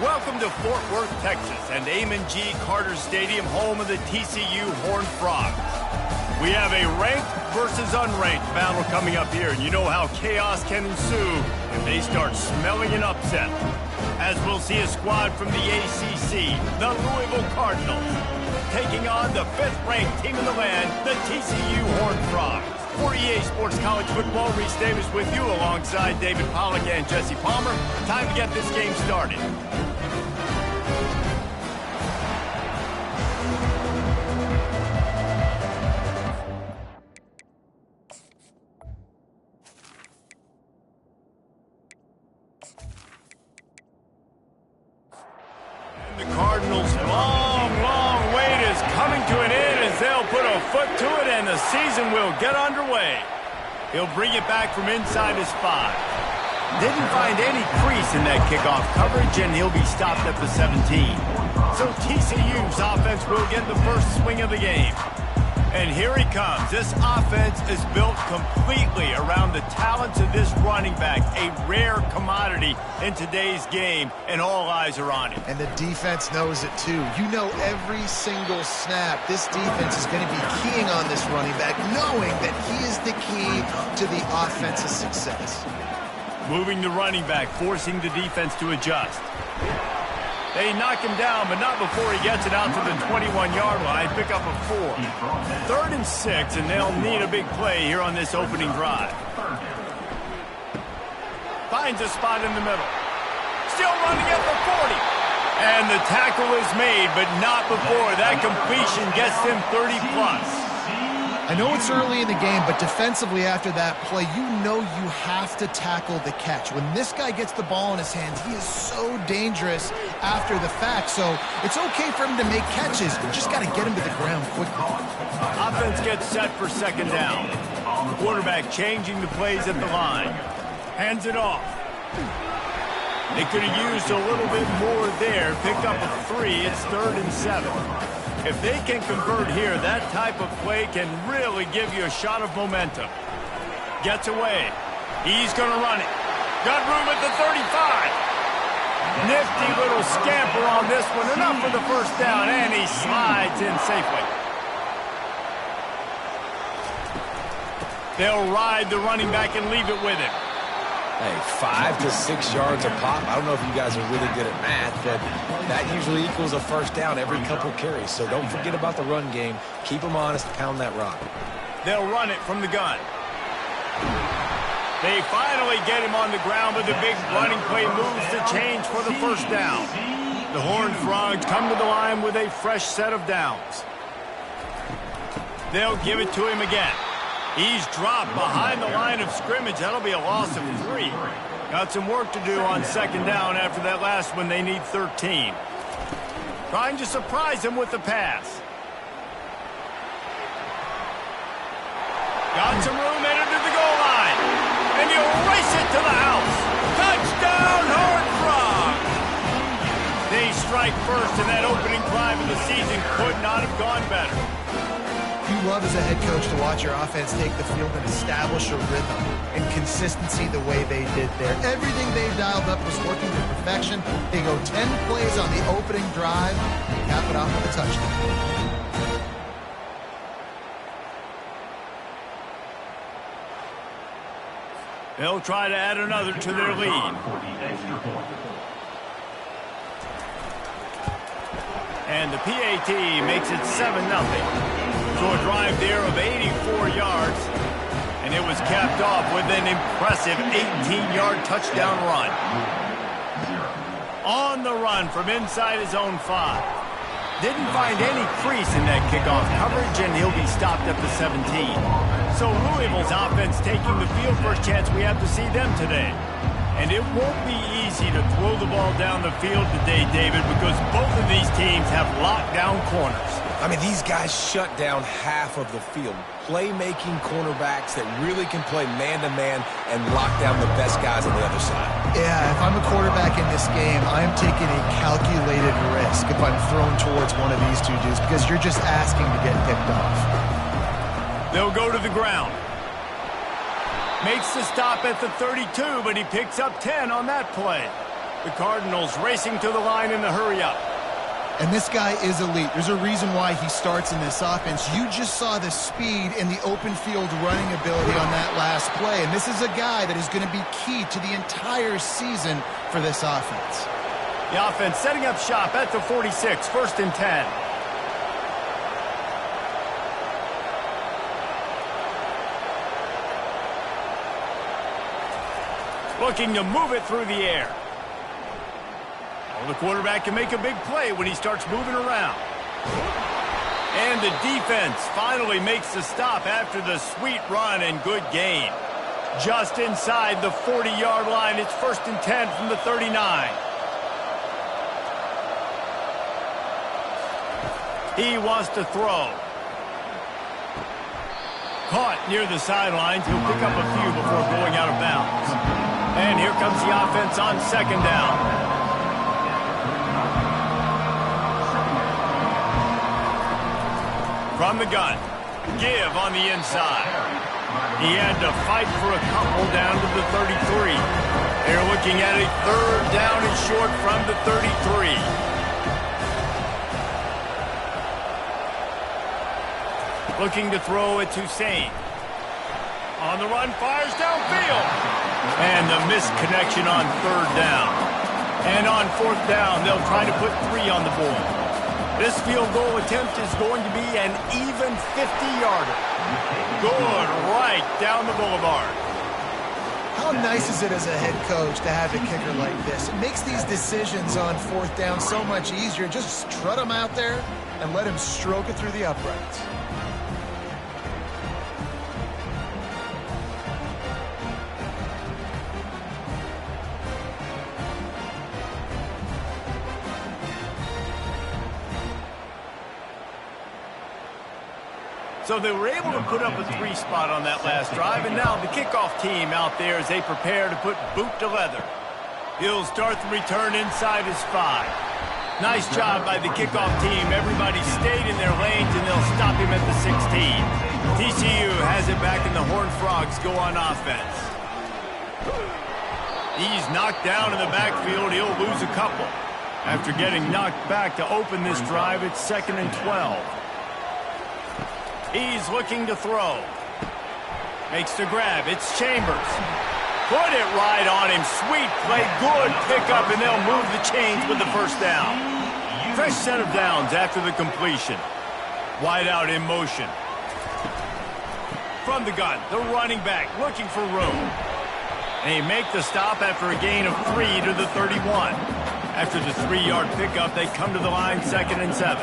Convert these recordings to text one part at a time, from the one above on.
Welcome to Fort Worth, Texas, and Amon G. Carter Stadium, home of the TCU Horned Frogs. We have a ranked versus unranked battle coming up here, and you know how chaos can ensue if they start smelling an upset. As we'll see a squad from the ACC, the Louisville Cardinals, taking on the 5th-ranked team in the land, the TCU Horned Frogs. For EA Sports College Football, Reese Davis with you alongside David Pollack and Jesse Palmer. Time to get this game started. The Cardinals' long wait is coming to an end as they'll put a foot to it and the season will get underway. He'll bring it back from inside his 5. Didn't find any crease in that kickoff coverage, and he'll be stopped at the 17. So TCU's offense will get the first swing of the game. And here he comes. This offense is built completely around the talents of this running back, a rare commodity in today's game, and all eyes are on him. And the defense knows it too. You know every single snap, this defense is going to be keying on this running back, knowing that he is the key to the offense's success. Moving the running back, forcing the defense to adjust. They knock him down, but not before he gets it out to the 21-yard line. Pick up a 4. 3rd and 6, and they'll need a big play here on this opening drive. Finds a spot in the middle. Still running at the 40. And the tackle is made, but not before that completion gets them 30-plus. I know it's early in the game, but defensively after that play, you know you have to tackle the catch. When this guy gets the ball in his hands, he is so dangerous after the fact. So it's okay for him to make catches. You just got to get him to the ground quickly. Offense gets set for 2nd down. Quarterback changing the plays at the line. Hands it off. They could have used a little bit more there. Picked up a 3. It's 3rd and 7. If they can convert here, that type of play can really give you a shot of momentum. Gets away. He's going to run it. Got room at the 35. Nifty little scamper on this one. Enough for the first down, and he slides in safely. They'll ride the running back and leave it with him. Hey, 5 to 6 yards a pop. I don't know if you guys are really good at math, but that usually equals a first down every couple carries. So don't forget about the run game. Keep them honest, pound that rock. They'll run it from the gun. They finally get him on the ground, but the big running play moves to change for the first down. The Horned Frogs come to the line with a fresh set of downs. They'll give it to him again. He's dropped behind the line of scrimmage. That'll be a loss of 3. Got some work to do on 2nd down after that last one. They need 13. Trying to surprise him with the pass. Got some room headed to the goal line. And he'll race it to the house. Touchdown, Horned Frogs! They strike first, and that opening drive of the season could not have gone better. You love as a head coach to watch your offense take the field and establish a rhythm and consistency the way they did there. Everything they dialed up was working to perfection. They go 10 plays on the opening drive and cap it off with a touchdown. They'll try to add another to their lead. And the PAT makes it 7-0. So a drive there of 84 yards, and it was capped off with an impressive 18-yard touchdown run. On the run from inside his own 5. Didn't find any crease in that kickoff coverage, and he'll be stopped at the 17. So Louisville's offense taking the field. First chance we have to see them today. And it won't be easy to throw the ball down the field today, David, because both of these teams have lockdown corners. I mean, these guys shut down half of the field. Playmaking cornerbacks that really can play man-to-man and lock down the best guys on the other side. Yeah, if I'm a quarterback in this game, I'm taking a calculated risk if I'm thrown towards one of these two dudes because you're just asking to get picked off. They'll go to the ground. Makes the stop at the 32, but he picks up 10 on that play. The Cardinals racing to the line in the hurry-up. And this guy is elite. There's a reason why he starts in this offense. You just saw the speed and the open field running ability on that last play. And this is a guy that is going to be key to the entire season for this offense. The offense setting up shop at the 46, 1st and 10. Looking to move it through the air. Well, the quarterback can make a big play when he starts moving around. And the defense finally makes the stop after the sweet run and good gain. Just inside the 40-yard line, it's 1st and 10 from the 39. He wants to throw. Caught near the sidelines. He'll pick up a few before going out of bounds. And here comes the offense on 2nd down. From the gun, give on the inside. He had to fight for a couple down to the 33. They're looking at a 3rd down and short from the 33. Looking to throw it to Hussein. On the run, fires downfield. And the misconnection on 3rd down. And on 4th down, they'll try to put 3 on the board. This field goal attempt is going to be an even 50-yarder. Good right down the boulevard. How nice is it as a head coach to have a kicker like this? It makes these decisions on 4th down so much easier. Just strut him out there and let him stroke it through the uprights. So they were able to put up a 3 spot on that last drive, and now the kickoff team out there as they prepare to put boot to leather. He'll start the return inside his 5. Nice job by the kickoff team. Everybody stayed in their lanes, and they'll stop him at the 16. TCU has it back, and the Horned Frogs go on offense. He's knocked down in the backfield. He'll lose a couple. After getting knocked back to open this drive, it's 2nd and 12. He's looking to throw. Makes the grab. It's Chambers. Put it right on him. Sweet play. Good pickup, and they'll move the chains with the 1st down. Fresh set of downs after the completion. Wide out in motion. From the gun, the running back looking for room. And he make the stop after a gain of 3 to the 31. After the 3-yard pickup, they come to the line 2nd and 7.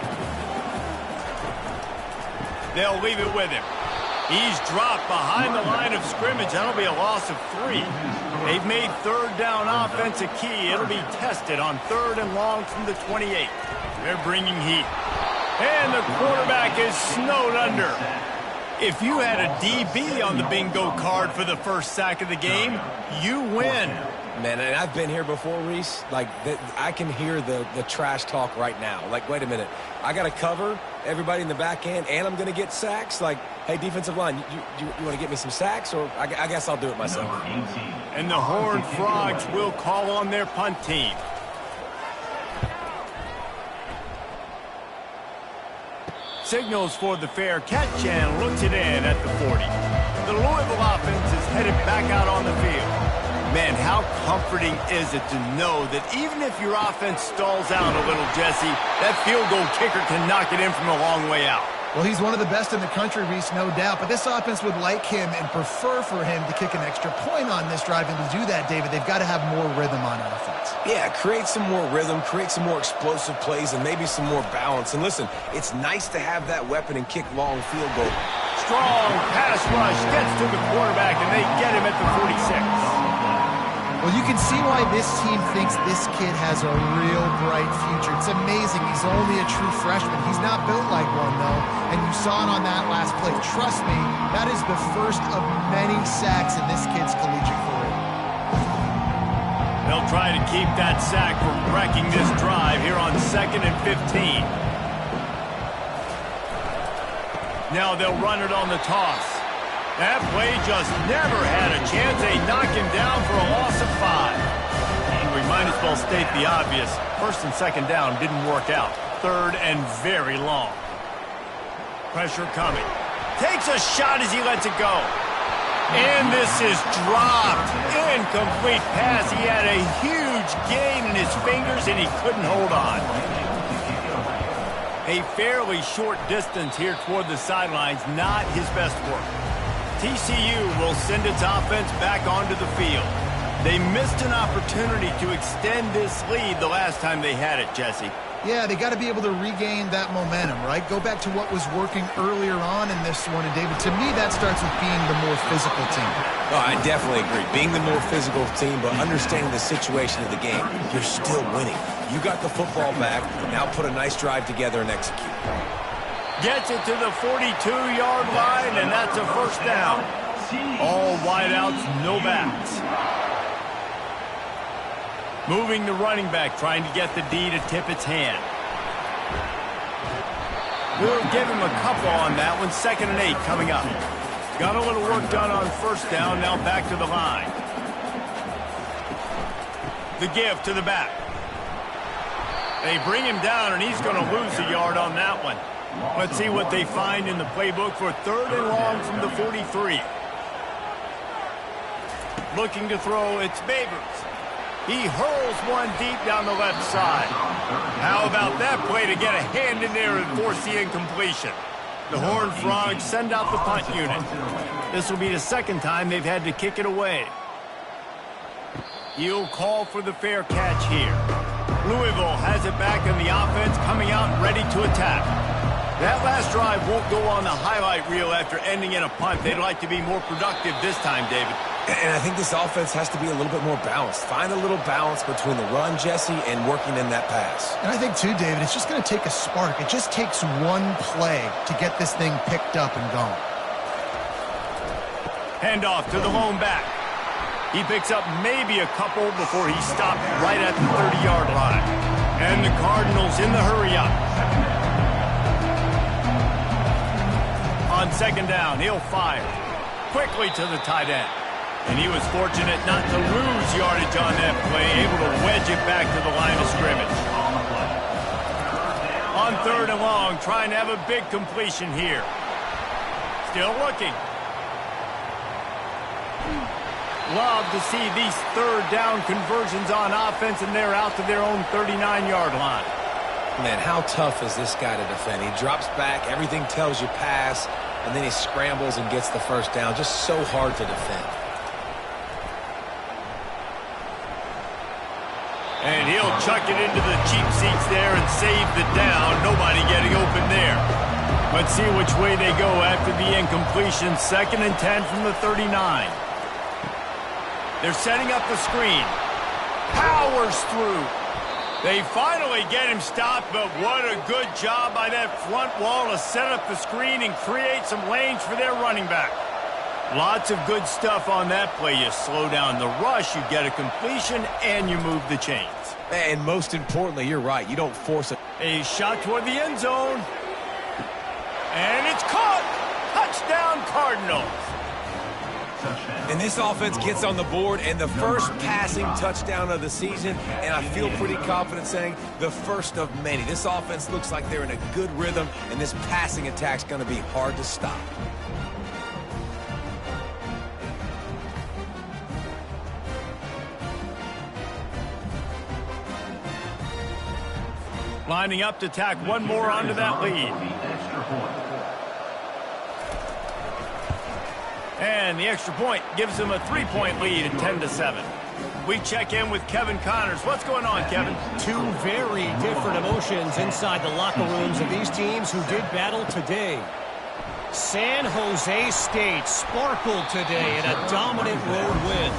They'll leave it with him. He's dropped behind the line of scrimmage. That'll be a loss of 3. They've made 3rd down offense a key. It'll be tested on 3rd and long from the 28. They're bringing heat. And the quarterback is snowed under. If you had a DB on the bingo card for the 1st sack of the game, you win. Man, and I've been here before, Reese. Like, I can hear the trash talk right now. Like, wait a minute. I got to cover everybody in the back end, and I'm going to get sacks? Like, hey, defensive line, you want to get me some sacks? Or I guess I'll do it myself. And the Horned Frogs will call on their punt team. Signals for the fair catch and looks it in at the 40. The Louisville offense is headed back out on the field. Man, how comforting is it to know that even if your offense stalls out a little, Jesse, that field goal kicker can knock it in from a long way out. Well, he's one of the best in the country, Reese, no doubt. But this offense would like him and prefer for him to kick an extra point on this drive. And to do that, David, they've got to have more rhythm on offense. Yeah, create some more rhythm, create some more explosive plays, and maybe some more balance. And listen, it's nice to have that weapon and kick long field goal. Strong pass rush gets to the quarterback, and they get him at the 46. Well, you can see why this team thinks this kid has a real bright future. It's amazing. He's only a true freshman. He's not built like one, though, and you saw it on that last play. Trust me, that is the first of many sacks in this kid's collegiate career. They'll try to keep that sack from wrecking this drive here on 2nd and 15. Now they'll run it on the toss. That play just never had a chance. They knock him down for a loss of 5. And we might as well well state the obvious. First and second down didn't work out. Third and very long. Pressure coming. Takes a shot as he lets it go. And this is dropped. Incomplete pass. He had a huge gain in his fingers, and he couldn't hold on. A fairly short distance here toward the sidelines. Not his best work. TCU will send its offense back onto the field. They missed an opportunity to extend this lead the last time they had it, Jesse. Yeah, they got to be able to regain that momentum, right? Go back to what was working earlier on in this one. And, David, to me, that starts with being the more physical team. Oh, I definitely agree. Being the more physical team, but understanding the situation of the game. You're still winning. You got the football back. Now put a nice drive together and execute. Gets it to the 42-yard line, and that's a first down. All wideouts, no backs. Moving the running back, trying to get the D to tip its hand. We'll give him a couple on that one. 2nd and 8 coming up. Got a little work done on first down, now back to the line. The give to the back. They bring him down, and he's going to lose a yard on that one. Let's see what they find in the playbook for 3rd and long from the 43. Looking to throw, it's Babers. He hurls one deep down the left side. How about that play to get a hand in there and force the incompletion? The Horned Frogs send out the punt unit. This will be the second time they've had to kick it away. He'll call for the fair catch here. Louisville has it back in the offense, coming out ready to attack. That last drive won't go on the highlight reel after ending in a punt. They'd like to be more productive this time, David. And I think this offense has to be a little bit more balanced. Find a little balance between the run, Jesse, and working in that pass. And I think, too, David, it's just going to take a spark. It just takes one play to get this thing picked up and going. Handoff to the lone back. He picks up maybe a couple before he stopped right at the 30-yard line. And the Cardinals in the hurry-up. On 2nd down, he'll fire. Quickly to the tight end. And he was fortunate not to lose yardage on that play, able to wedge it back to the line of scrimmage. On 3rd and long, trying to have a big completion here. Still looking. Love to see these 3rd down conversions on offense, and they're out to their own 39-yard line. Man, how tough is this guy to defend? He drops back, everything tells you pass, and then he scrambles and gets the first down. Just so hard to defend. And he'll chuck it into the cheap seats there and save the down. Nobody getting open there. Let's see which way they go after the incompletion. 2nd and 10 from the 39. They're setting up the screen. Powers through. They finally get him stopped, but what a good job by that front wall to set up the screen and create some lanes for their running back. Lots of good stuff on that play. You slow down the rush, you get a completion, and you move the chains. And most importantly, you're right, you don't force it. A shot toward the end zone. And it's caught. Touchdown, Cardinals. And this offense gets on the board, and the first passing touchdown of the season, and I feel pretty confident saying the first of many. This offense looks like they're in a good rhythm, and this passing attack's going to be hard to stop. Lining up to tack one more onto that lead. And the extra point gives them a 3-point lead at 10-7. We check in with Kevin Connors. What's going on, Kevin? Two very different emotions inside the locker rooms of these teams who did battle today. San Jose State sparkled today in a dominant road win.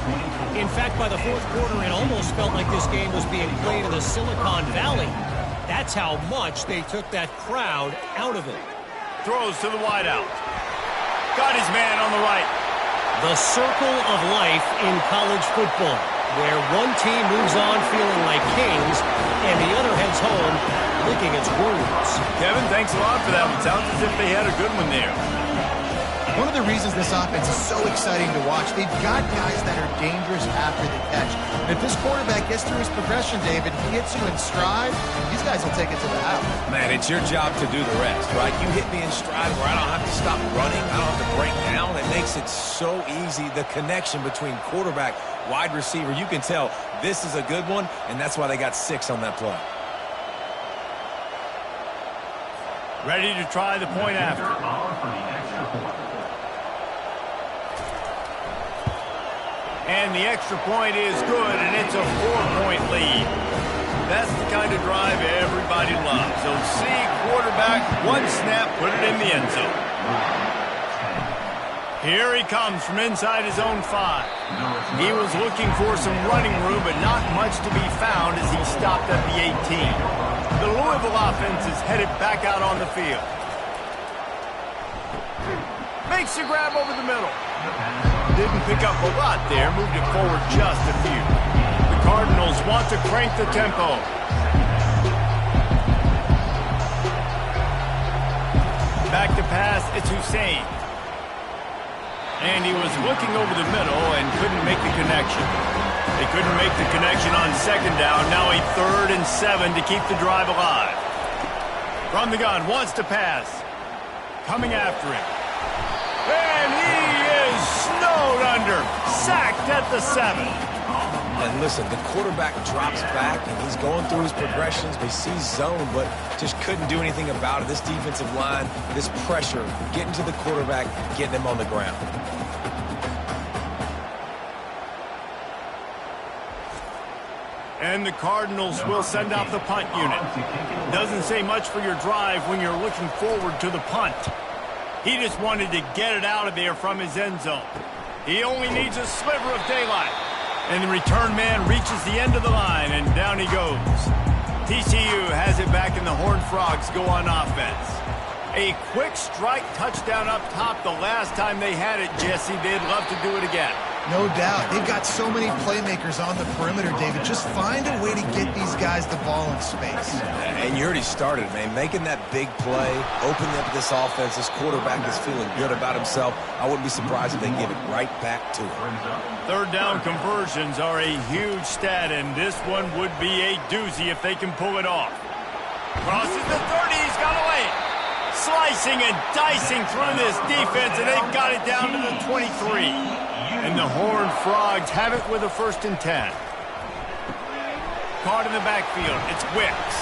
In fact, by the 4th quarter, it almost felt like this game was being played in the Silicon Valley. That's how much they took that crowd out of it. Throws to the wideout. Got his man on the right. The circle of life in college football, where one team moves on feeling like kings and the other heads home licking its wounds. Kevin, thanks a lot for that one. Sounds as if they had a good one there. One of the reasons this offense is so exciting to watch, they've got guys that are dangerous after the catch. And if this quarterback gets through his progression, David, he hits you in stride, these guys will take it to the house. Man, it's your job to do the rest, right? You hit me in stride where I don't have to stop running. I don't have to break down. It makes it so easy, the connection between quarterback, wide receiver. You can tell this is a good one, and that's why they got 6 on that play. Ready to try the point after. And the extra point is good, and it's a 4-point lead. That's the kind of drive everybody loves. So see quarterback, one snap, put it in the end zone. Here he comes from inside his own 5. He was looking for some running room, but not much to be found as he stopped at the 18. The Louisville offense is headed back out on the field. Makes the grab over the middle. Didn't pick up a lot there, moved it forward just a few. The Cardinals want to crank the tempo. Back to pass, it's Hussein. And he was looking over the middle and couldn't make the connection. They couldn't make the connection on second down. Now a 3rd and 7 to keep the drive alive. From the gun, wants to pass. Coming after him. And he is snowed under. Sacked at the 7. And listen, the quarterback drops back, and he's going through his progressions. They see zone, but just couldn't do anything about it. This defensive line, this pressure, getting to the quarterback, getting him on the ground. And the Cardinals will send out the punt unit. Doesn't say much for your drive when you're looking forward to the punt. He just wanted to get it out of there from his end zone. He only needs a sliver of daylight. And the return man reaches the end of the line, and down he goes. TCU has it back, and the Horned Frogs go on offense. A quick strike touchdown up top the last time they had it, Jesse. They'd love to do it again. No doubt. They've got so many playmakers on the perimeter, David. Just find a way to get these guys the ball in space. And you already started, man. Making that big play, opening up this offense. This quarterback is feeling good about himself. I wouldn't be surprised if they give it right back to him. 3rd down conversions are a huge stat, and this one would be a doozy if they can pull it off. Crosses the 30. He's got to lay it. Slicing and dicing through this defense, and they've got it down to the 23. And the Horned Frogs have it with a 1st and 10. Caught in the backfield. It's Wicks.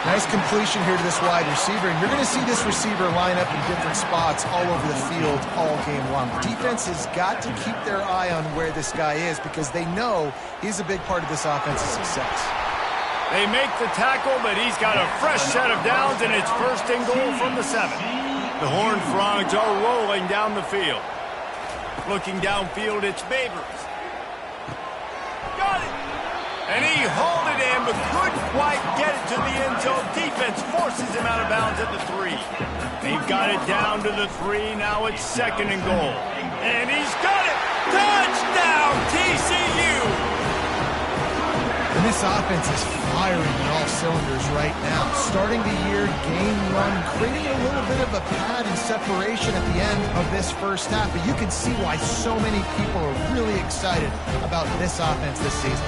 Nice completion here to this wide receiver. And you're going to see this receiver line up in different spots all over the field all game long. Defense has got to keep their eye on where this guy is because they know he's a big part of this offense's success. They make the tackle, but he's got a fresh set of downs, and it's 1st and goal from the 7. The Horned Frogs are rolling down the field. Looking downfield, it's Babers. Got it! And he hauled it in, but couldn't quite get it to the end zone. Defense forces him out of bounds at the 3. They've got it down to the 3. Now it's 2nd and goal. And he's got it! Touchdown, TCU! And this offense is firing on all cylinders right now. Starting the year, game 1, creating a little bit of a pad and separation at the end of this first half. But you can see why so many people are really excited about this offense this season.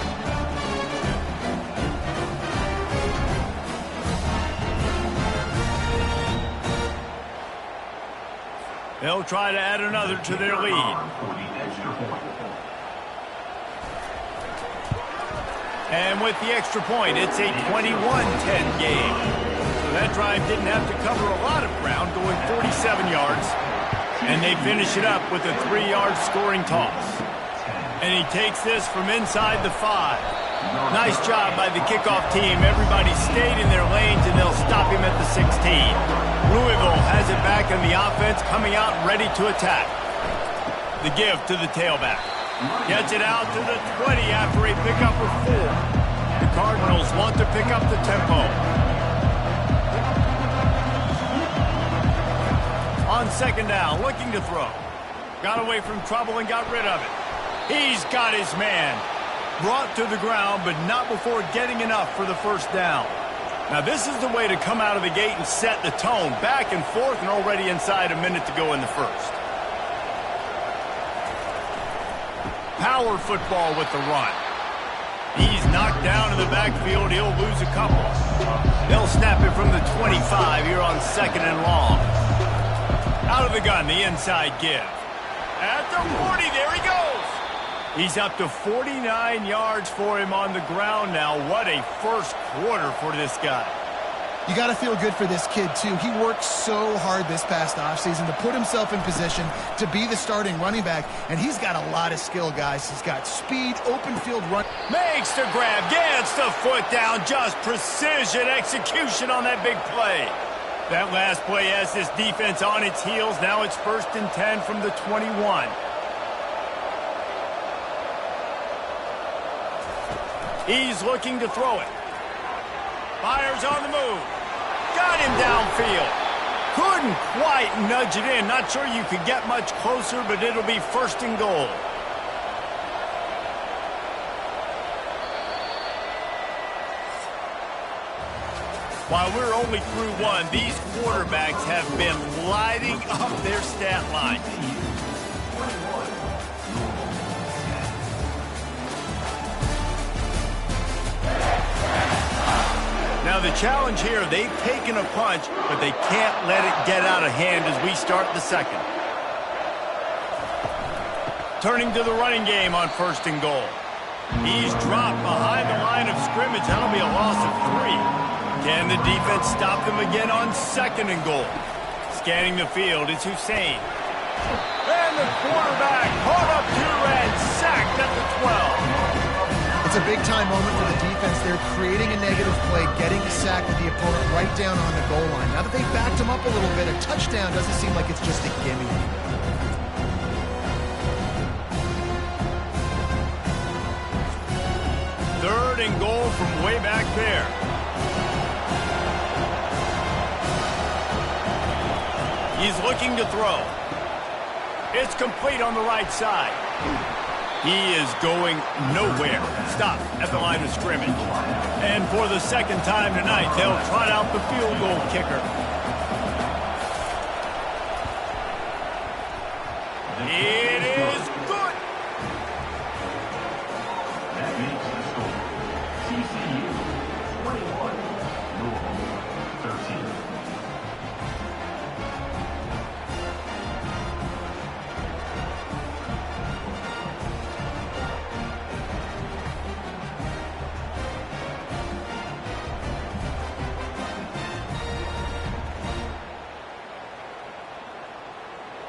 They'll try to add another to their lead. And with the extra point, it's a 21-10 game. So that drive didn't have to cover a lot of ground, going 47 yards. And they finish it up with a 3-yard scoring toss. And he takes this from inside the 5. Nice job by the kickoff team. Everybody stayed in their lanes, and they'll stop him at the 16. Louisville has it back in the offense, coming out ready to attack. The give to the tailback. Gets it out to the 20 after a pickup of 4. The Cardinals want to pick up the tempo. On 2nd down, looking to throw. Got away from trouble and got rid of it. He's got his man. Brought to the ground, but not before getting enough for the 1st down. Now, this is the way to come out of the gate and set the tone. Back and forth and already inside a minute to go in the first. Power football with the run. He's knocked down in the backfield. He'll lose a couple. They'll snap it from the 25 here on 2nd and long. Out of the gun, the inside give. At the 40, there he goes. He's up to 49 yards for him on the ground now. What a first quarter for this guy. You got to feel good for this kid, too. He worked so hard this past offseason to put himself in position to be the starting running back, and he's got a lot of skill, guys. He's got speed, open field run. Makes the grab, gets the foot down, just precision execution on that big play. That last play has this defense on its heels. Now it's 1st and 10 from the 21. He's looking to throw it. Fires on the move. Got him downfield. Couldn't quite nudge it in. Not sure you could get much closer, but it'll be 1st and goal. While we're only through one, these quarterbacks have been lighting up their stat line. Now the challenge here, they've taken a punch, but they can't let it get out of hand as we start the second. Turning to the running game on 1st and goal. He's dropped behind the line of scrimmage. That'll be a loss of 3. Can the defense stop them again on 2nd and goal? Scanning the field, it's Hussein. And the quarterback caught up to and sacked at the 12. It's a big-time moment for the defense. They're creating a negative play, getting a sack with the opponent right down on the goal line. Now that they've backed him up a little bit, a touchdown doesn't seem like it's just a gimme. 3rd and goal from way back there. He's looking to throw. It's complete on the right side. He is going nowhere. Stop at the line of scrimmage. And for the 2nd time tonight, they'll trot out the field goal kicker. It is good. That makes the score. TCU 21, Louisville 13.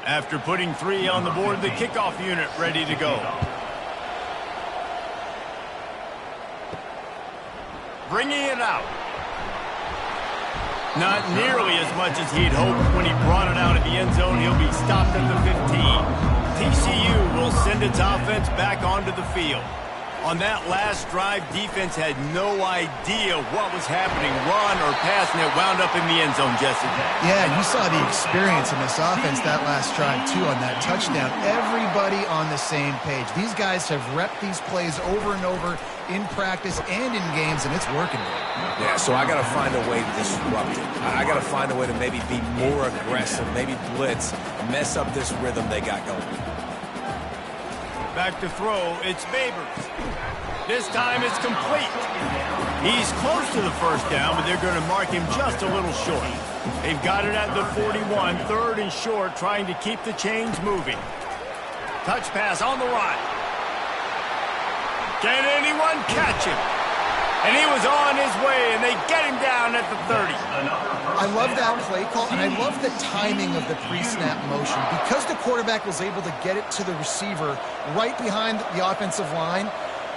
After putting 3 on the board, the kickoff unit ready to go. Bringing it out. Not nearly as much as he'd hoped when he brought it out of the end zone. He'll be stopped at the 15. TCU will send its offense back onto the field. On that last drive, defense had no idea what was happening, run or pass, and it wound up in the end zone, Jesse. Yeah, you saw the experience in this offense that last drive, too, on that touchdown. Everybody on the same page. These guys have repped these plays over and over in practice and in games, and it's working. Yeah, so I got to find a way to disrupt it. I got to find a way to maybe be more aggressive, maybe blitz, mess up this rhythm they got going. Back to throw, it's Babers. This time it's complete. He's close to the 1st down, but they're going to mark him just a little short. They've got it at the 41, 3rd and short, trying to keep the chains moving. Touch pass on the run. Can anyone catch him? And he was on his way, and they get him down at the 30. I love that play call, and I love the timing of the pre-snap motion. Because the quarterback was able to get it to the receiver right behind the offensive line,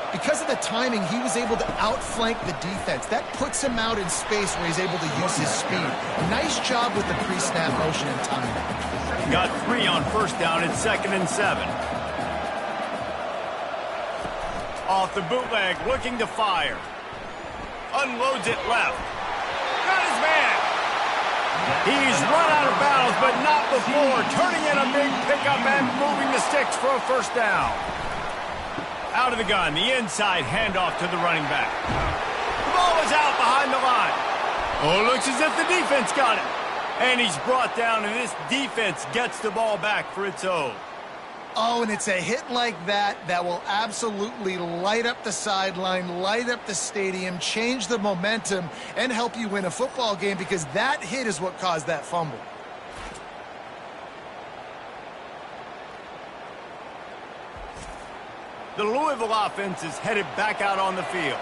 because of the timing, he was able to outflank the defense. That puts him out in space where he's able to use his speed. Nice job with the pre-snap motion and timing. Got 3 on 1st down at 2nd and 7. Off the bootleg, looking to fire. Unloads it left. Got his man. He's run out of bounds, but not before. Turning in a big pickup and moving the sticks for a 1st down. Out of the gun, the inside handoff to the running back. The ball is out behind the line. Oh, looks as if the defense got it. And he's brought down, and this defense gets the ball back for its own. Oh, and it's a hit like that that will absolutely light up the sideline, light up the stadium, change the momentum, and help you win a football game, because that hit is what caused that fumble. The Louisville offense is headed back out on the field.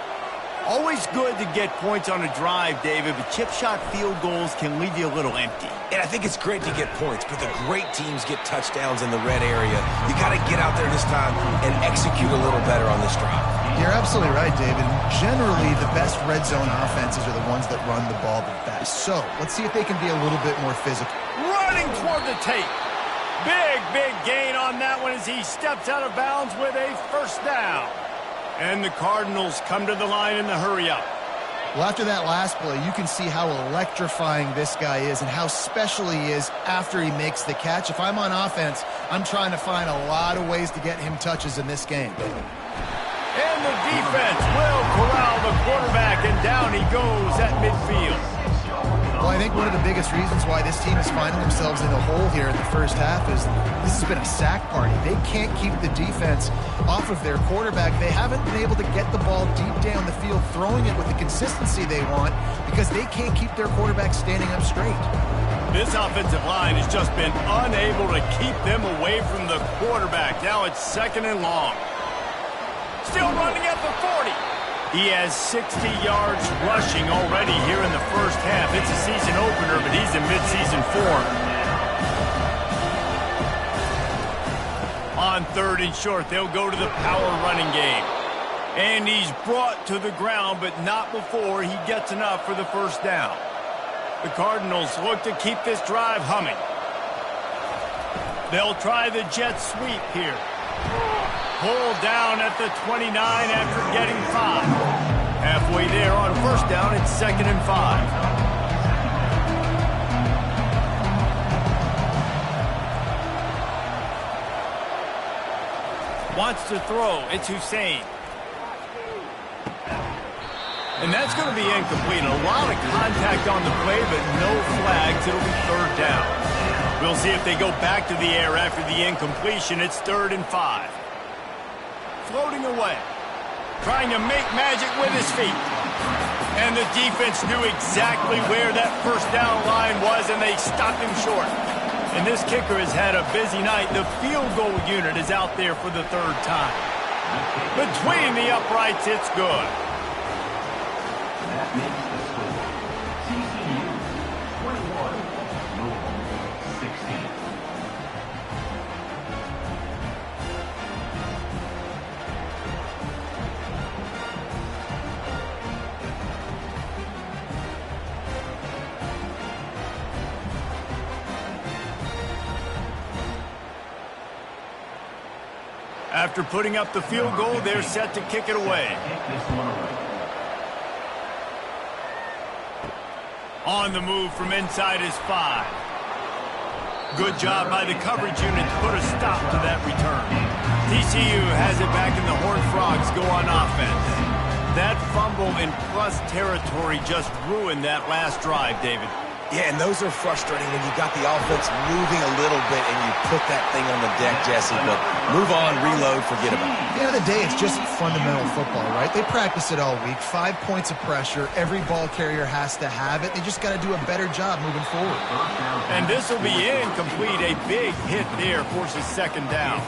Always good to get points on a drive, David, but chip shot field goals can leave you a little empty. And I think it's great to get points, but the great teams get touchdowns in the red area. You got to get out there this time and execute a little better on this drive. You're absolutely right, David. Generally, the best red zone offenses are the ones that run the ball the best. So let's see if they can be a little bit more physical. Running toward the tape. Big gain on that one as he steps out of bounds with a first down. And the Cardinals come to the line in the hurry-up. Well, after that last play, you can see how electrifying this guy is and how special he is after he makes the catch. If I'm on offense, I'm trying to find a lot of ways to get him touches in this game. And the defense will corral the quarterback, and down he goes at midfield. Well, I think one of the biggest reasons why this team is finding themselves in a hole here in the first half is this has been a sack party. They can't keep the defense off of their quarterback. They haven't been able to get the ball deep down the field, throwing it with the consistency they want, because they can't keep their quarterback standing up straight. This offensive line has just been unable to keep them away from the quarterback. Now it's 2nd and long. Still running at the 40. He has 60 yards rushing already here in the first half. It's a season opener, but he's in midseason form. On 3rd and short, they'll go to the power running game. And he's brought to the ground, but not before he gets enough for the first down. The Cardinals look to keep this drive humming. They'll try the jet sweep here. Pulled down at the 29 after getting 5. Halfway there on first down, it's 2nd and 5. Wants to throw. It's Hussein. And that's going to be incomplete. A lot of contact on the play, but no flags. It'll be 3rd down. We'll see if they go back to the air after the incompletion. It's 3rd and 5. Floating away. Trying to make magic with his feet. And the defense knew exactly where that first down line was, and they stopped him short. And this kicker has had a busy night. The field goal unit is out there for the 3rd time. Between the uprights, it's good. That makes the score. TCU 21, Louisville 16. After putting up the field goal, they're set to kick it away. On the move from inside his 5. Good job by the coverage unit to put a stop to that return. TCU has it back, and the Horned Frogs go on offense. That fumble in plus territory just ruined that last drive, David. Yeah, and those are frustrating when you got the offense moving a little bit and you put that thing on the deck, Jesse. But move on, reload, forget about it. At the end of the day, it's just fundamental football, right? They practice it all week. 5 points of pressure. Every ball carrier has to have it. They just got to do a better job moving forward. And this will be incomplete. A big hit there forces 2nd down.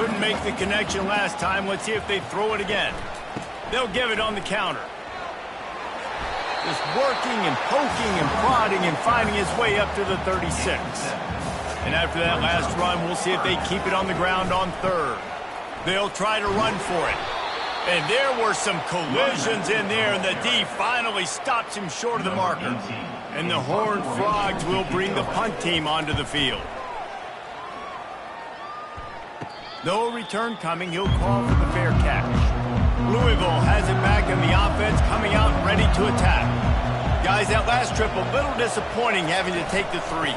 Couldn't make the connection last time. Let's see if they throw it again. They'll give it on the counter. Just working and poking and prodding and finding his way up to the 36. And after that last run, we'll see if they keep it on the ground on 3rd. They'll try to run for it. And there were some collisions in there, and the D finally stops him short of the marker. And the Horned Frogs will bring the punt team onto the field. No return coming. He'll call for the fair catch. Louisville has it back, and the offense coming out and ready to attack. Guys, that last trip, a little disappointing having to take the 3.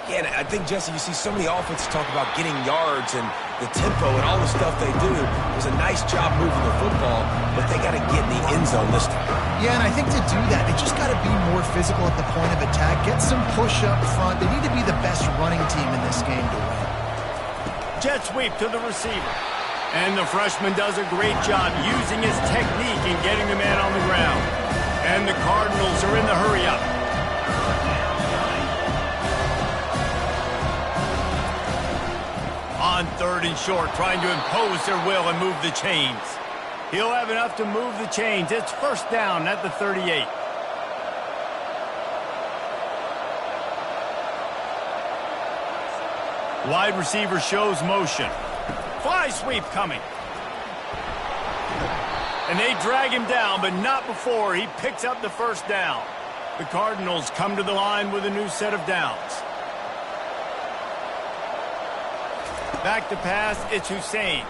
Yeah, and I think, Jesse, you see so many offenses talk about getting yards and the tempo and all the stuff they do. It was a nice job moving the football, but they got to get in the end zone this time. Yeah, and I think to do that, they just got to be more physical at the point of attack, get some push up front. They need to be the best running team in this game to win. Jet sweep to the receiver. And the freshman does a great job using his technique and getting the man on the ground. And the Cardinals are in the hurry-up. On 3rd and short, trying to impose their will and move the chains. He'll have enough to move the chains. It's 1st down at the 38. Wide receiver shows motion. Fly sweep coming. And they drag him down, but not before he picks up the 1st down. The Cardinals come to the line with a new set of downs. Back to pass, it's Hussein.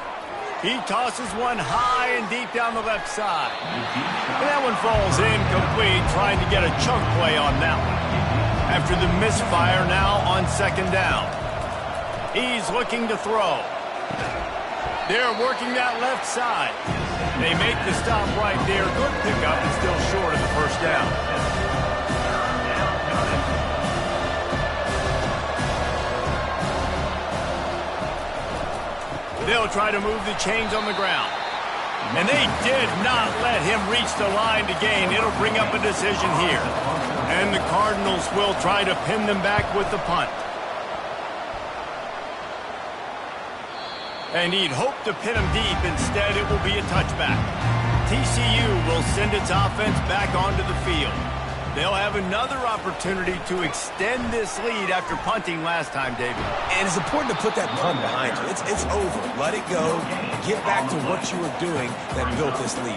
He tosses one high and deep down the left side. And that one falls incomplete, trying to get a chunk play on that one. After the misfire, now on 2nd down. He's looking to throw. They're working that left side. They make the stop right there. Good pickup and still short of the 1st down. They'll try to move the chains on the ground. And they did not let him reach the line to gain. It'll bring up a decision here. And the Cardinals will try to pin them back with the punt. And he'd hoped to pin him deep. Instead, it will be a touchback. TCU will send its offense back onto the field. They'll have another opportunity to extend this lead after punting last time, David. And it's important to put that punt behind you. It's over. Let it go. Get back to what you were doing that built this lead.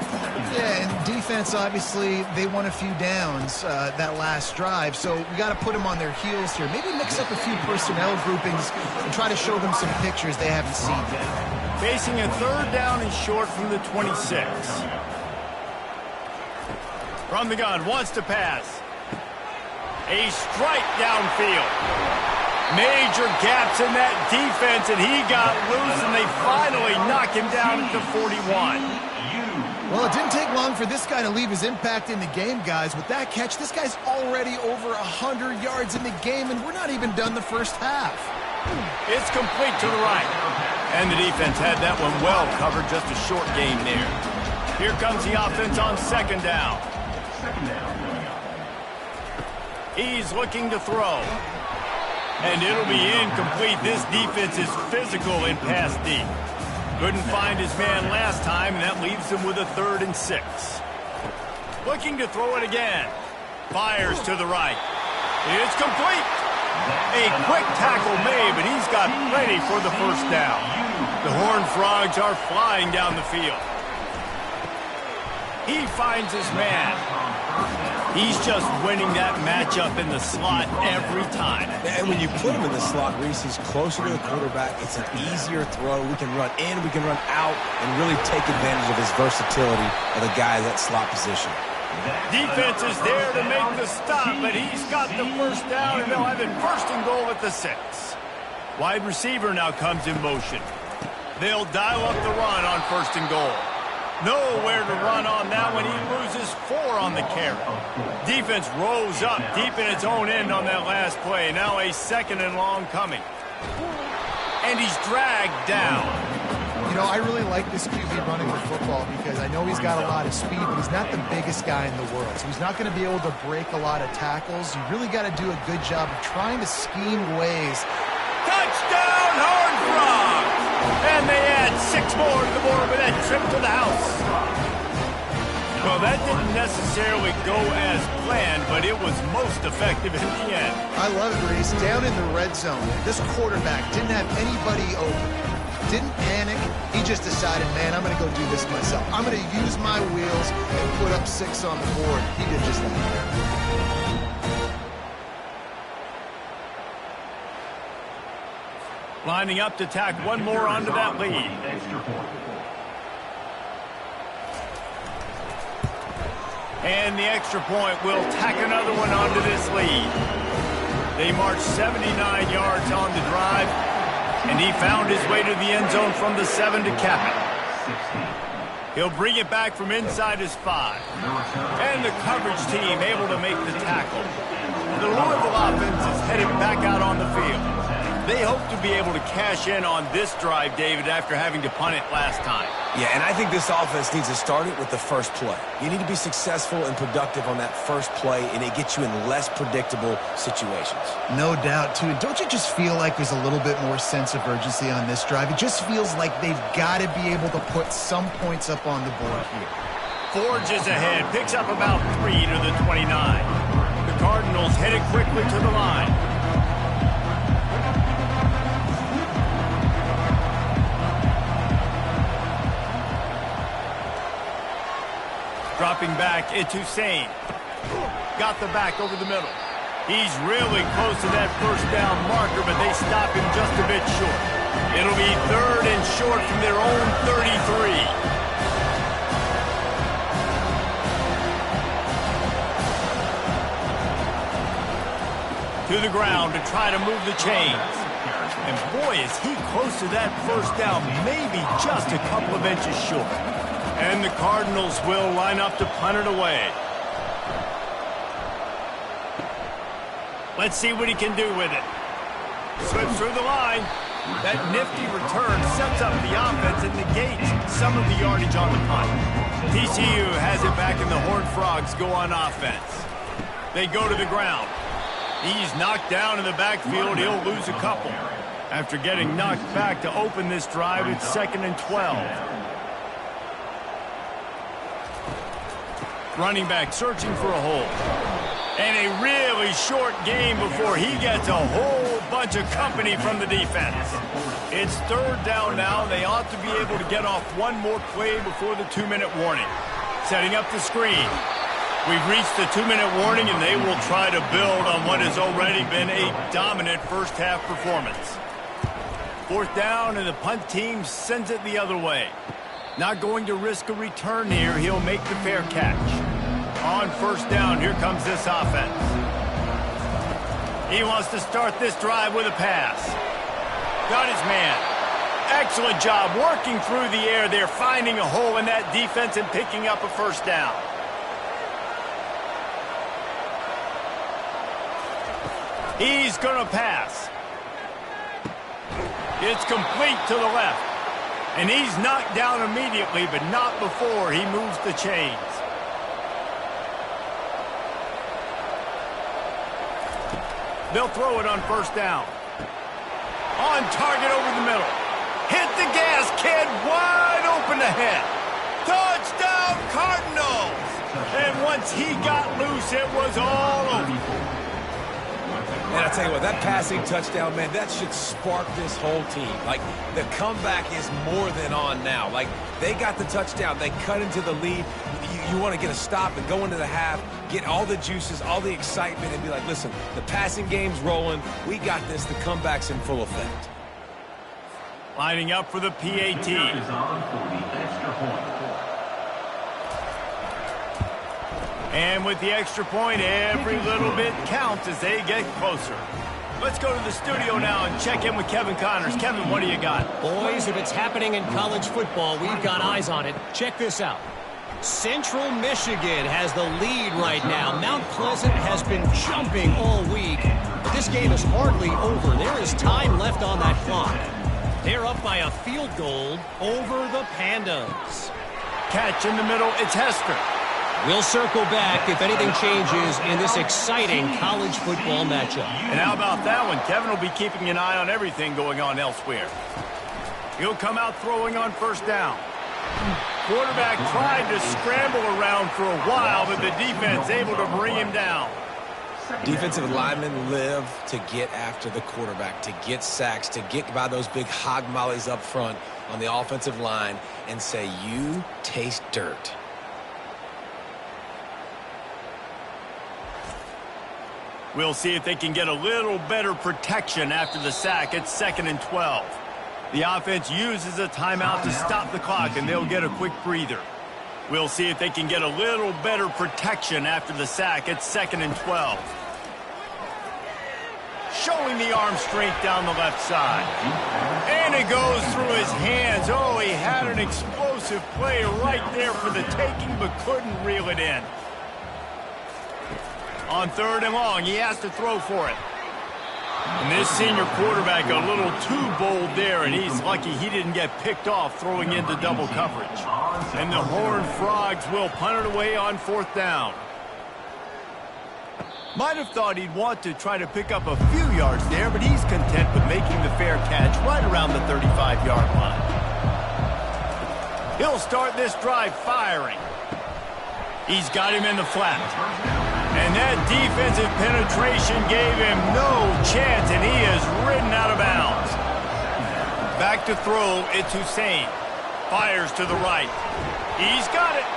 Yeah, and defense, obviously, they won a few downs that last drive, so we got to put them on their heels here. Maybe mix up a few personnel groupings and try to show them some pictures they haven't seen yet. Facing a 3rd down and short from the 26. From the gun, wants to pass. A strike downfield. Major gaps in that defense, and he got loose, and they finally knock him down at the 41. Well, it didn't take long for this guy to leave his impact in the game, guys. With that catch, this guy's already over 100 yards in the game, and we're not even done the 1st half. It's complete to the right. And the defense had that one well covered, just a short gain there. Here comes the offense on 2nd down. He's looking to throw. And it'll be incomplete. This defense is physical in pass deep. Couldn't find his man last time, and that leaves him with a 3rd and 6. Looking to throw it again. Fires to the right. It's complete. A quick tackle made, but he's got plenty for the 1st down. The Horned Frogs are flying down the field. He finds his man. He's just winning that matchup in the slot every time. And when you put him in the slot, Reese, he's closer to the quarterback. It's an easier throw. We can run in, we can run out, and really take advantage of his versatility of the guy in that slot position. Defense is there to make the stop, but he's got the 1st down, and they'll have it 1st and goal at the 6. Wide receiver now comes in motion. They'll dial up the run on 1st and goal. Nowhere to run on that one. He loses 4 on the carry. Defense rose up deep in its own end on that last play. Now a 2nd and long coming. And he's dragged down. You know, I really like this QB running the football because I know he's got a lot of speed, but he's not the biggest guy in the world. So he's not going to be able to break a lot of tackles. You really got to do a good job of trying to scheme ways. Touchdown, Horned Frogs! And they add 6 more to the board with that trip to the house. Well, that didn't necessarily go as planned, but it was most effective in the end. I love it, Reese. Down in the red zone, this quarterback didn't have anybody open. Didn't panic. He just decided, man, I'm going to go do this myself. I'm going to use my wheels and put up 6 on the board. He did just that. Lining up to tack one more onto that lead. And the extra point will tack another one onto this lead. They marched 79 yards on the drive, and he found his way to the end zone from the 7 to cap it. He'll bring it back from inside his 5. And the coverage team able to make the tackle. The Louisville offense is headed back out on the field. They hope to be able to cash in on this drive, David, after having to punt it last time. Yeah, and I think this offense needs to start it with the first play. You need to be successful and productive on that first play, and it gets you in less predictable situations. No doubt, too. And don't you just feel like there's a little bit more sense of urgency on this drive? It just feels like they've got to be able to put some points up on the board here. Forges ahead, picks up about 3 to the 29. The Cardinals headed quickly to the line. Dropping back, it's Hussein. Got the back over the middle. He's really close to that first down marker, but they stop him just a bit short. It'll be 3rd and short from their own 33. To the ground to try to move the chains. And boy, is he close to that first down, maybe just a couple of inches short. And the Cardinals will line up to punt it away. Let's see what he can do with it. Slips through the line. That nifty return sets up the offense and negates some of the yardage on the punt. TCU has it back and the Horned Frogs go on offense. They go to the ground. He's knocked down in the backfield. He'll lose a couple. After getting knocked back to open this drive, it's 2nd and 12. Running back searching for a hole. And a really short game before he gets a whole bunch of company from the defense. It's 3rd down now. They ought to be able to get off one more play before the 2-minute warning. Setting up the screen. We've reached the 2-minute warning, and they will try to build on what has already been a dominant first-half performance. 4th down, and the punt team sends it the other way. Not going to risk a return here. He'll make the fair catch. On 1st down, here comes this offense. He wants to start this drive with a pass. Got his man. Excellent job working through the air there, finding a hole in that defense and picking up a 1st down. He's going to pass. It's complete to the left. And he's knocked down immediately, but not before he moves the chains. They'll throw it on 1st down. On target over the middle. Hit the gas, kid. Wide open ahead. Touchdown, Cardinals! And once he got loose, it was all over. And I tell you what, that passing touchdown, man, that should spark this whole team. Like, the comeback is more than on now. Like, they got the touchdown. They cut into the lead. You want to get a stop and go into the half, get all the juices, all the excitement, and be like, listen, the passing game's rolling. We got this. The comeback's in full effect. Lining up for the PAT. Is on for the extra point. And with the extra point, every little bit counts as they get closer. Let's go to the studio now and check in with Kevin Connors. Kevin, what do you got? Boys, if it's happening in college football, we've got eyes on it. Check this out. Central Michigan has the lead right now. Mount Pleasant has been jumping all week, but this game is hardly over. There is time left on that clock. They're up by a field goal over the Pandas. Catch in the middle, it's Hester. We'll circle back if anything changes in this exciting college football matchup. And how about that one? Kevin will be keeping an eye on everything going on elsewhere. He'll come out throwing on 1st down. Quarterback tried to scramble around for a while, but the defense able to bring him down. Defensive linemen live to get after the quarterback, to get sacks, to get by those big hog mollies up front on the offensive line and say, you taste dirt. We'll see if they can get a little better protection after the sack. It's 2nd and 12. The offense uses a timeout to stop the clock, and they'll get a quick breather. We'll see if they can get a little better protection after the sack. It's 2nd and 12. Showing the arm strength down the left side. And it goes through his hands. Oh, he had an explosive explosive play right there for the taking, but couldn't reel it in. On 3rd and long, he has to throw for it. And this senior quarterback a little too bold there, and he's lucky he didn't get picked off throwing into double coverage. And the Horned Frogs will punt it away on 4th down. Might have thought he'd want to try to pick up a few yards there, but he's content with making the fair catch right around the 35-yard line. He'll start this drive firing. He's got him in the flat. And that defensive penetration gave him no chance, and he is ridden out of bounds. Back to throw, it's Hussein. Fires to the right. He's got it.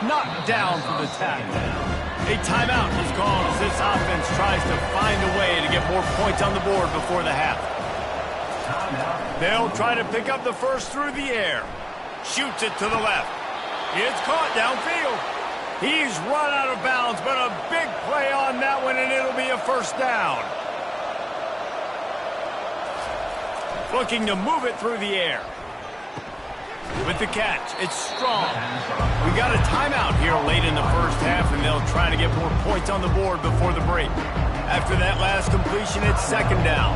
Knocked down for the tackle. A timeout is called as this offense tries to find a way to get more points on the board before the half. They'll try to pick up the first through the air. Shoots it to the left. It's caught downfield. He's run out of bounds, but a big play on that one, and it'll be a 1st down. Looking to move it through the air. With the catch, it's strong. We got a timeout here late in the 1st half, and they'll try to get more points on the board before the break. After that last completion, it's 2nd down.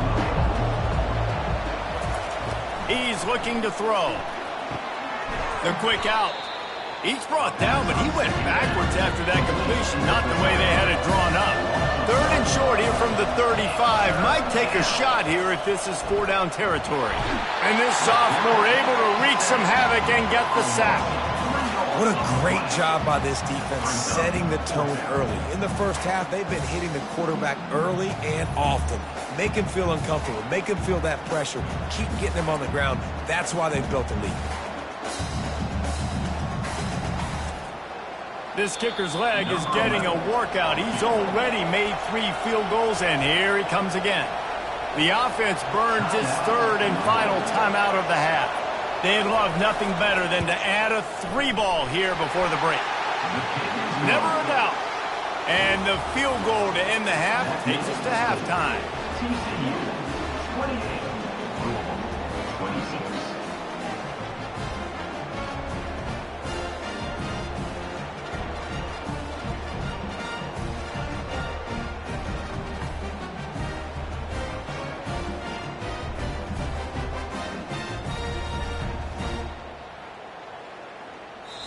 He's looking to throw. The quick out. He's brought down, but he went backwards after that completion, not the way they had it drawn up. 3rd and short here from the 35. Might take a shot here if this is 4-down territory. And this sophomore able to wreak some havoc and get the sack. What a great job by this defense setting the tone early. In the 1st half, they've been hitting the quarterback early and often. Make him feel uncomfortable. Make him feel that pressure. Keep getting him on the ground. That's why they've built a lead. This kicker's leg is getting a workout. He's already made 3 field goals, and here he comes again. The offense burns its 3rd and final timeout of the half. They'd love nothing better than to add a 3-ball here before the break. Never a doubt. And the field goal to end the half takes us to halftime. 28, 26.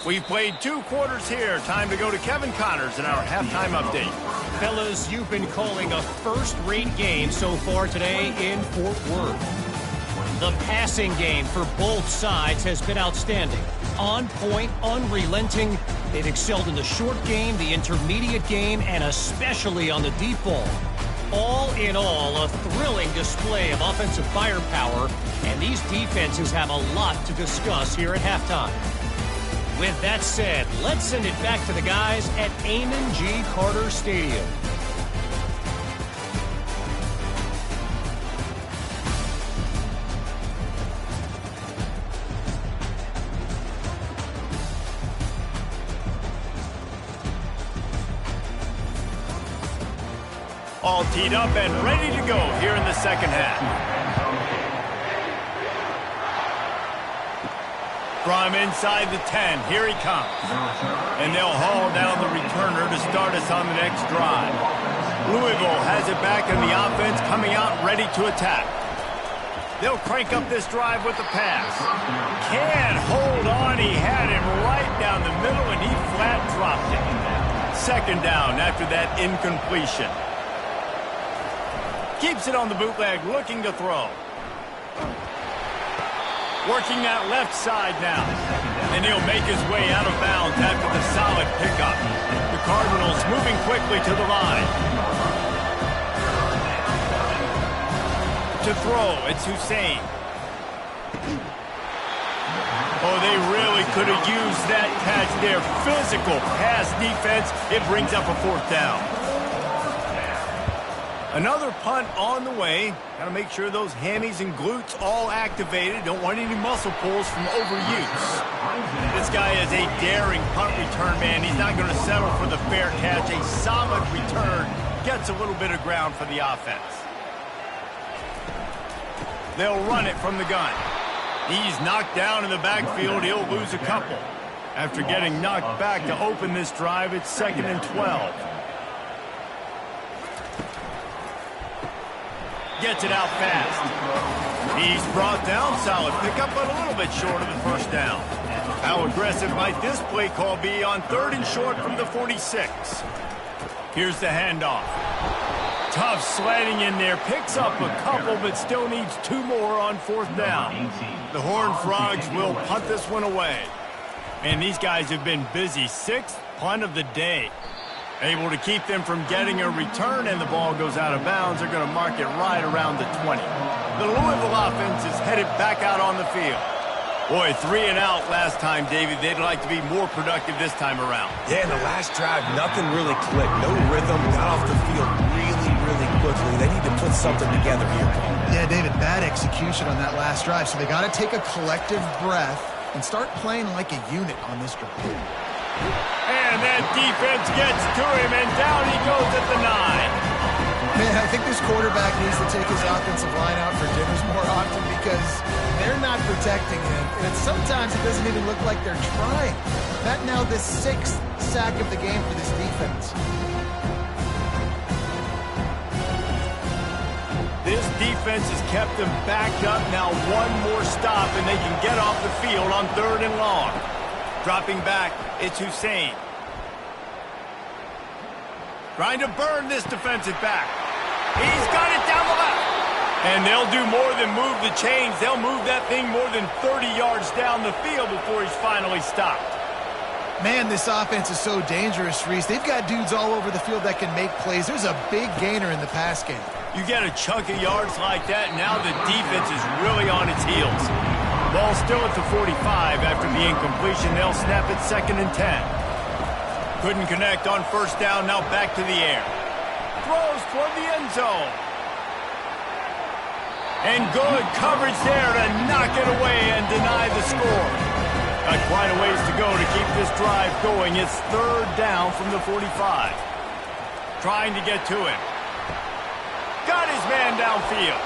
We've played 2 quarters here. Time to go to Kevin Connors in our halftime update. Fellas, you've been calling a first-rate game so far today in Fort Worth. The passing game for both sides has been outstanding. On point, unrelenting. They've excelled in the short game, the intermediate game, and especially on the deep ball. All in all, a thrilling display of offensive firepower, and these defenses have a lot to discuss here at halftime. With that said, let's send it back to the guys at Amon G. Carter Stadium. All teed up and ready to go here in the 2nd half. From inside the 10, here he comes. And they'll haul down the returner to start us on the next drive. Louisville has it back in the offense, coming out ready to attack. They'll crank up this drive with the pass. Can't hold on. He had him right down the middle, and he flat dropped it. 2nd down after that incompletion. Keeps it on the bootleg, looking to throw. Working that left side now. And he'll make his way out of bounds after the solid pickup. The Cardinals moving quickly to the line. To throw, it's Hussein. Oh, they really could have used that catch there. Physical pass defense. It brings up a 4th down. Another punt on the way. Got to make sure those hammies and glutes all activated. Don't want any muscle pulls from overuse. This guy is a daring punt return man. He's not going to settle for the fair catch. A solid return. Gets a little bit of ground for the offense. They'll run it from the gun. He's knocked down in the backfield. He'll lose a couple. After getting knocked back to open this drive, it's 2nd and 12. Gets it out fast. He's brought down. Solid pickup, but a little bit short of the first down. How aggressive might this play call be on 3rd and short from the 46? Here's the handoff. Tough sledding in there. Picks up a couple, but still needs 2 more on 4th down. The Horned Frogs will punt this one away. And these guys have been busy. 6th punt of the day. Able to keep them from getting a return, and the ball goes out of bounds. They're going to mark it right around the 20. The Louisville offense is headed back out on the field. Boy, 3 and out last time, David. They'd like to be more productive this time around. Yeah, in the last drive, nothing really clicked. No rhythm, got off the field really quickly. They need to put something together here. Yeah, David, bad execution on that last drive, so they got to take a collective breath and start playing like a unit on this drive. And that defense gets to him, and down he goes at the 9. Man, I think this quarterback needs to take his offensive line out for dinners more often because they're not protecting him. And sometimes it doesn't even look like they're trying. That now the 6th sack of the game for this defense. This defense has kept them backed up. Now 1 more stop, and they can get off the field on 3rd and long. Dropping back, it's Hussein. Trying to burn this defensive back. He's got it down the left. And they'll do more than move the chains. They'll move that thing more than 30 yards down the field before he's finally stopped. Man, this offense is so dangerous, Reese. They've got dudes all over the field that can make plays. There's a big gainer in the pass game. You get a chunk of yards like that, now the defense is really on its heels. Ball still at the 45 after the incompletion. They'll snap it 2nd and 10. Couldn't connect on 1st down, now back to the air. Throws toward the end zone. And good coverage there to knock it away and deny the score. Got quite a ways to go to keep this drive going. It's 3rd down from the 45. Trying to get to him. Got his man downfield.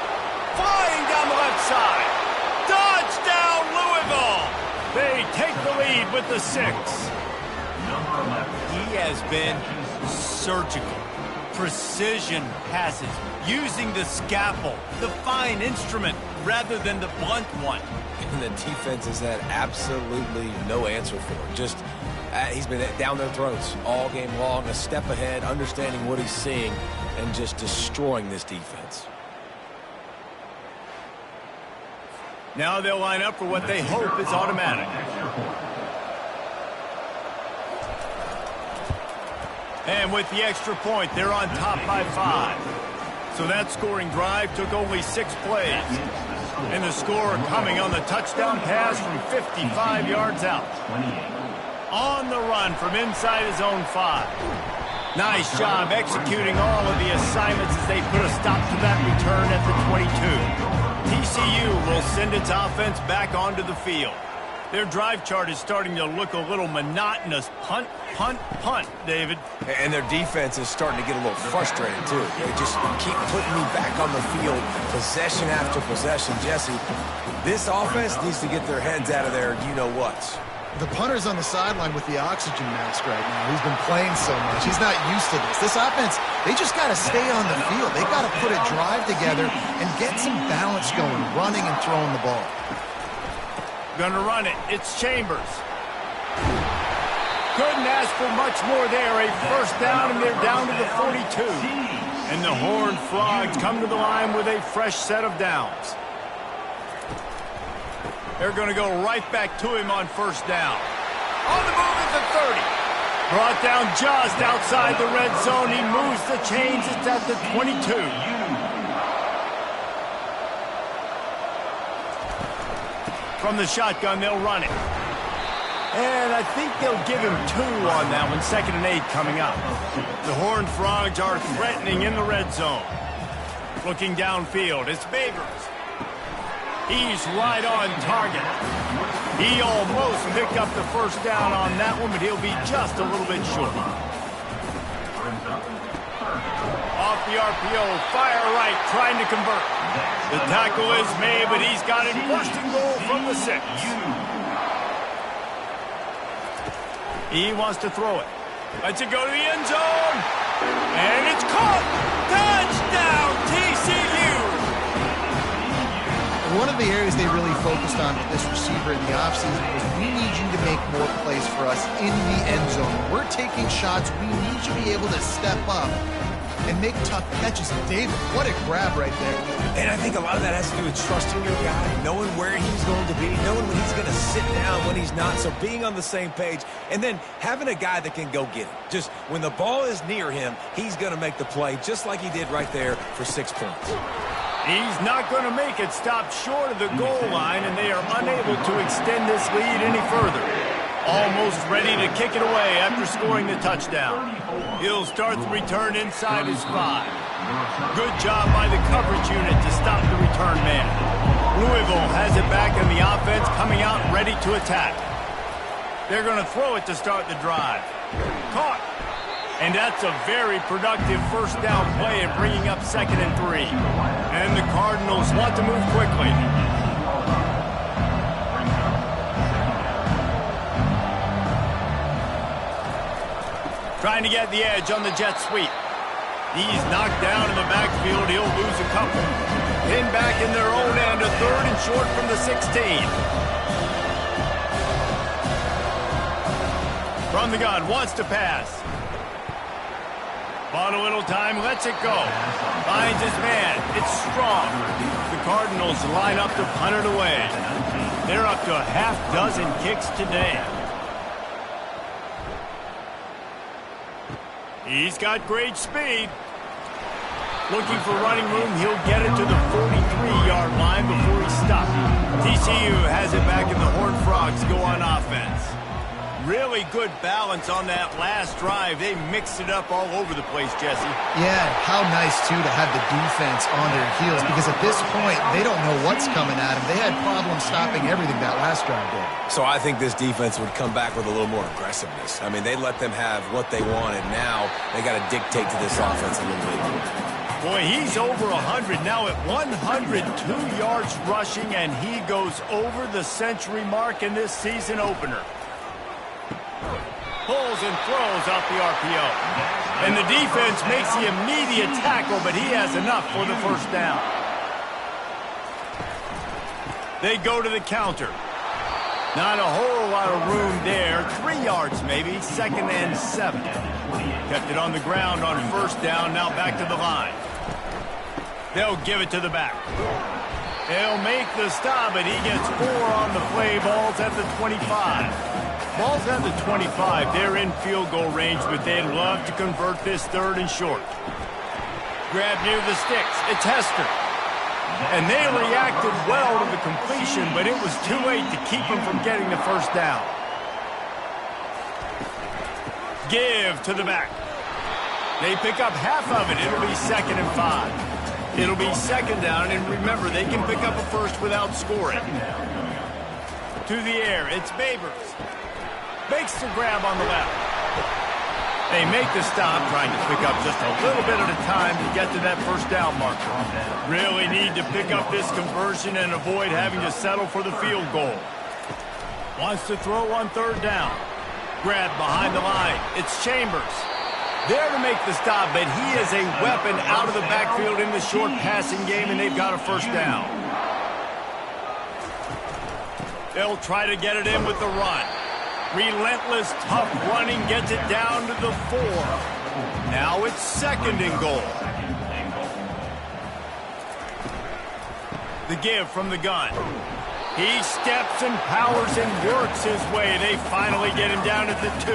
Flying down the left side. Touchdown, Louisville! They take the lead with the 6. He has been surgical. Precision passes. Using the scalpel, the fine instrument, rather than the blunt one. And the defense has had absolutely no answer for him. Just, he's been down their throats all game long, a step ahead, understanding what he's seeing, and just destroying this defense. Now they'll line up for what they hope is automatic. And with the extra point, they're on top by 5. So that scoring drive took only 6 plays. And the score coming on the touchdown pass from 55 yards out. On the run from inside his own 5. Nice job executing all of the assignments as they put a stop to that return at the 22. TCU will send its offense back onto the field. Their drive chart is starting to look a little monotonous. Punt, punt, punt, David. And their defense is starting to get a little frustrated, too. They just keep putting me back on the field, possession after possession. Jesse, this offense needs to get their heads out of their you-know-whats. The punter's on the sideline with the oxygen mask right now. He's been playing so much. He's not used to this. This offense, they just got to stay on the field. They've got to put a drive together and get some balance going, running and throwing the ball. Gonna run it. It's Chambers. Couldn't ask for much more there. A 1st down, and they're down to the 42. And the Horned Frogs come to the line with a fresh set of downs. They're going to go right back to him on 1st down. On the move at the 30. Brought down just outside the red zone. He moves the chains. It's at the 22. From the shotgun, they'll run it. And I think they'll give him 2 on that one. 2nd and 8 coming up. The Horned Frogs are threatening in the red zone. Looking downfield, it's Babers. He's right on target. He almost picked up the 1st down on that one, but he'll be just a little bit short. Off the RPO, fire right, trying to convert. The tackle is made, but he's got it first and goal from the 6. He wants to throw it. Lets it go to the end zone. And it's caught. Touchdown, TCU. One of the areas they really focused on with this receiver in the offseason was we need you to make more plays for us in the end zone. When we're taking shots, we need you to be able to step up and make tough catches. And David, what a grab right there. And I think a lot of that has to do with trusting your guy, knowing where he's going to be, knowing when he's going to sit down, when he's not, so being on the same page, and then having a guy that can go get it. Just when the ball is near him, he's going to make the play, just like he did right there for 6 points. He's not going to make it. Stop short of the goal line, and they are unable to extend this lead any further. Almost ready to kick it away after scoring the touchdown. He'll start the return inside his 5. Good job by the coverage unit to stop the return man. Louisville has it back in the offense, coming out ready to attack. They're going to throw it to start the drive. Caught. And that's a very productive first down play and bringing up 2nd and 3. And the Cardinals want to move quickly. Trying to get the edge on the jet sweep. He's knocked down in the backfield. He'll lose a couple. Pinned back in their own end, a 3rd and short from the 16. From the gun, wants to pass. Bought a little time, lets it go. Finds his man. It's strong. The Cardinals line up to punt it away. They're up to a half dozen kicks today. He's got great speed. Looking for running room, he'll get it to the 43-yard line before he's stopped. TCU has it back and the Horned Frogs go on offense. Really good balance on that last drive. They mixed it up all over the place, Jesse. Yeah, how nice, too, to have the defense on their heels, because at this point, they don't know what's coming at them. They had problems stopping everything that last drive did. So I think this defense would come back with a little more aggressiveness. I mean, they let them have what they wanted. Now they got to dictate to this offense a little bit more. Boy, he's over 100 now at 102 yards rushing, and he goes over the century mark in this season opener. Pulls and throws off the RPO. And the defense makes the immediate tackle, but he has enough for the first down. They go to the counter. Not a whole lot of room there. 3 yards maybe, 2nd and 7. Kept it on the ground on first down, now back to the line. They'll give it to the back. They'll make the stop, but he gets 4 on the play. Ball's at the 25. Ball's at the 25. They're in field goal range, but they'd love to convert this 3rd and short. Grab near the sticks. It's Hester. And they reacted well to the completion, but it was too late to keep them from getting the first down. Give to the back. They pick up half of it. It'll be 2nd and 5. It'll be 2nd down, and remember, they can pick up a first without scoring. To the air, it's Babers. Makes the grab on the left. They make the stop, trying to pick up just a little bit at a time to get to that first down marker. Really need to pick up this conversion and avoid having to settle for the field goal. Wants to throw on 3rd down. Grab behind the line. It's Chambers. There to make the stop, but he is a weapon out of the backfield in the short passing game, and they've got a first down. They'll try to get it in with the run. Relentless, tough running gets it down to the 4. Now it's 2nd and goal. The give from the gun. He steps and powers and works his way. They finally get him down at the 2.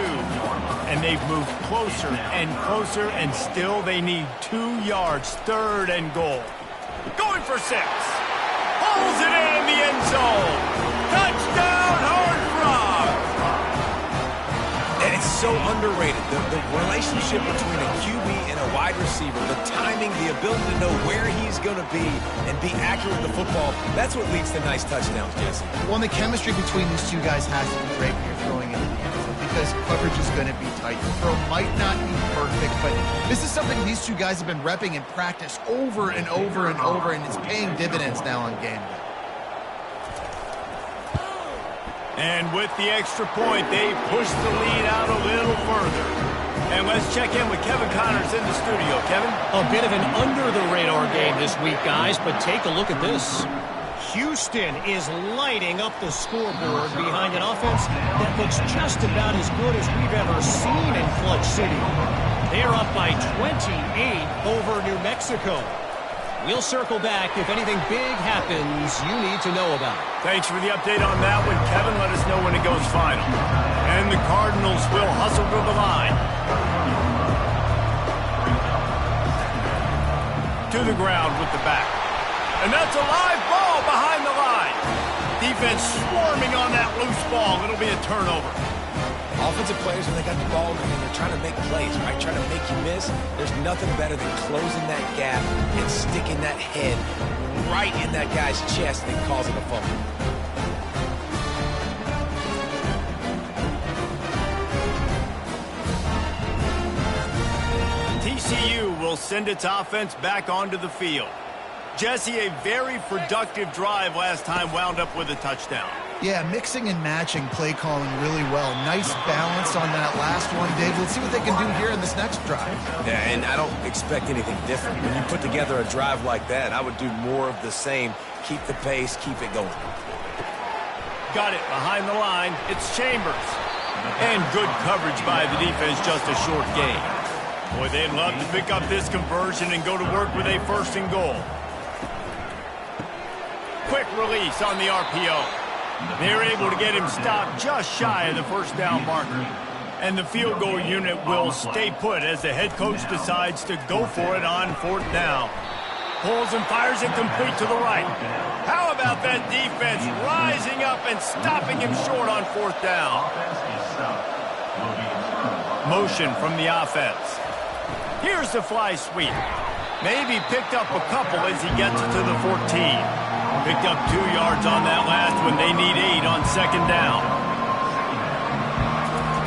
And they've moved closer and closer, and still they need 2 yards. 3rd and goal. Going for 6. Pulls it in the end zone. Touchdown, Horned Frogs! And it's so underrated. The relationship between a QB and a wide receiver, the timing, the ability to know where he's going to be and be accurate with the football, that's what leads to nice touchdowns, Jesse. Well, and the chemistry between these two guys has to be great when you're throwing into the end zone, because coverage is going to be tight. The throw might not be perfect, but this is something these two guys have been repping in practice over and over and over, and it's paying dividends now on game day. And with the extra point, they push the lead out a little further. And let's check in with Kevin Connors in the studio. Kevin? A bit of an under-the-radar game this week, guys, but take a look at this. Houston is lighting up the scoreboard behind an offense that looks just about as good as we've ever seen in Clutch City. They're up by 28 over New Mexico. We'll circle back if anything big happens you need to know about. Thanks for the update on that one, Kevin. Let us know when it goes final. And the Cardinals will hustle to the line. To the ground with the back. And that's a live ball behind the line. Defense swarming on that loose ball. It'll be a turnover. Offensive players, when they got the ball and they're trying to make plays, right? Trying to make you miss. There's nothing better than closing that gap and sticking that head right in that guy's chest and causing a fumble. TCU will send its offense back onto the field. Jesse, a very productive drive last time wound up with a touchdown. Yeah, mixing and matching play calling really well. Nice balance on that last one, Dave. Let's see what they can do here in this next drive. Yeah, and I don't expect anything different. When you put together a drive like that, I would do more of the same. Keep the pace, keep it going. Got it behind the line. It's Chambers. And good coverage by the defense, just a short gain. Boy, they'd love to pick up this conversion and go to work with a 1st and goal. Quick release on the RPO. They're able to get him stopped just shy of the 1st down marker. And the field goal unit will stay put as the head coach decides to go for it on 4th down. Pulls and fires it complete to the right. How about that defense rising up and stopping him short on 4th down? Motion from the offense. Here's the fly sweep. Maybe picked up a couple as he gets to the 14. Picked up 2 yards on that last one. They need 8 on 2nd down.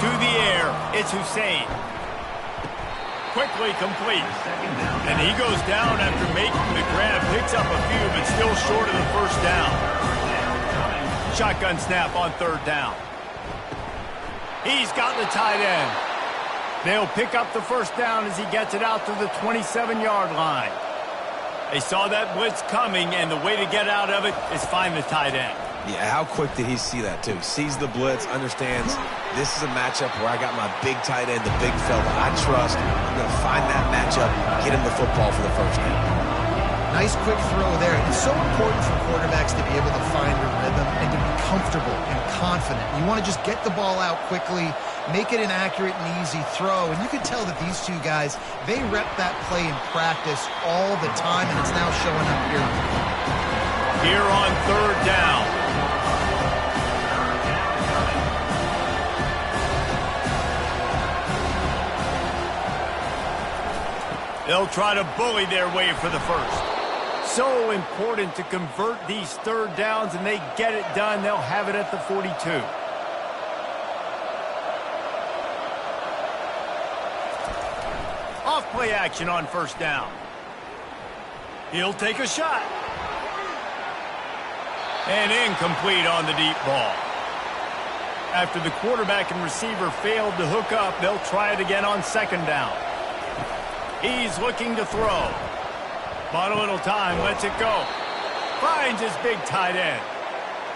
To the air, it's Hussein. Quickly complete. And he goes down after making the grab. Picks up a few, but still short of the 1st down. Shotgun snap on 3rd down. He's got the tight end. They'll pick up the 1st down as he gets it out to the 27-yard line. They saw that blitz coming, and the way to get out of it is find the tight end. Yeah, how quick did he see that, too? Sees the blitz, understands this is a matchup where I got my big tight end, the big fella I trust. I'm going to find that matchup, get him the football for the 1st down. Nice quick throw there. It's so important for quarterbacks to be able to find a rhythm and to be comfortable and confident. You want to just get the ball out quickly, make it an accurate and easy throw. And you can tell that these two guys, they rep that play in practice all the time, and it's now showing up here. Here on 3rd down. They'll try to bully their way for the 1st. So important to convert these 3rd downs, and they get it done. They'll have it at the 42. Off play action on 1st down. He'll take a shot. And incomplete on the deep ball. After the quarterback and receiver failed to hook up, they'll try it again on 2nd down. He's looking to throw. Bought a little time, lets it go. Finds his big tight end.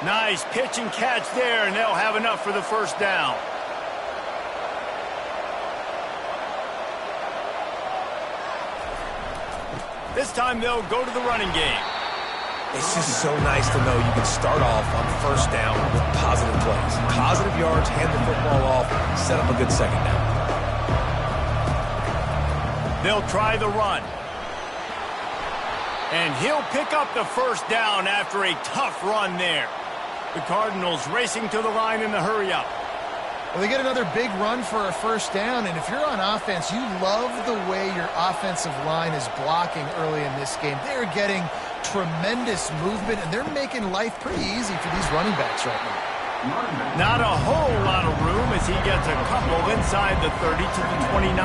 Nice pitch and catch there, and they'll have enough for the 1st down. This time they'll go to the running game. It's just so nice to know you can start off on 1st down with positive plays. Positive yards, hand the football off, set up a good 2nd down. They'll try the run. And he'll pick up the 1st down after a tough run there. The Cardinals racing to the line in the hurry-up. Well, they get another big run for a 1st down, and if you're on offense, you love the way your offensive line is blocking early in this game. They're getting tremendous movement, and they're making life pretty easy for these running backs right now. Not a whole lot of room as he gets a couple inside the 30 to the 29.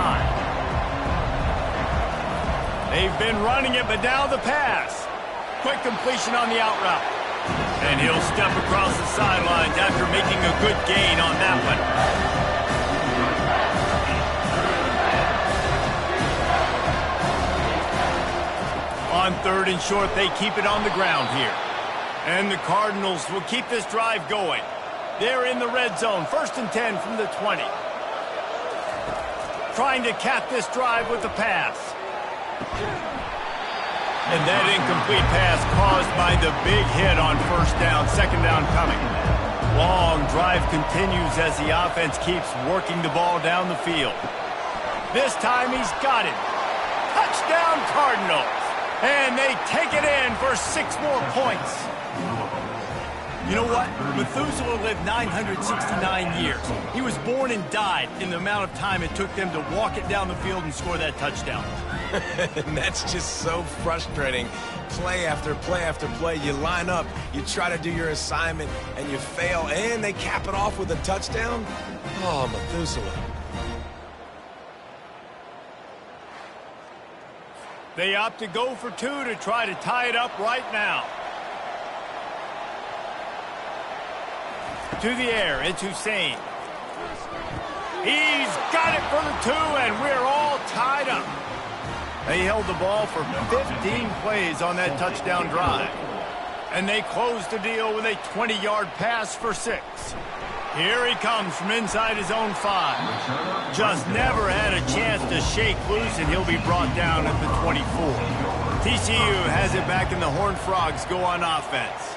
They've been running it, but now the pass. Quick completion on the out route. And he'll step across the sidelines after making a good gain on that one. On 3rd and short, they keep it on the ground here. And the Cardinals will keep this drive going. They're in the red zone, 1st and 10 from the 20. Trying to cap this drive with the pass. And that incomplete pass caused by the big hit on 1st down, 2nd down coming. Long drive continues as the offense keeps working the ball down the field. This time he's got it. Touchdown Cardinals. And they take it in for 6 more points. You know what? Methuselah lived 969 years. He was born and died in the amount of time it took them to walk it down the field and score that touchdown. And that's just so frustrating. Play after play after play. You line up, you try to do your assignment, and you fail, and they cap it off with a touchdown? Oh, Methuselah. They opt to go for 2 to try to tie it up right now. To the air, it's Hussein. He's got it for the 2, and we're all tied up. They held the ball for 15 plays on that touchdown drive. And they closed the deal with a 20-yard pass for 6. Here he comes from inside his own 5. Just never had a chance to shake loose, and he'll be brought down at the 24. TCU has it back, and the Horned Frogs go on offense.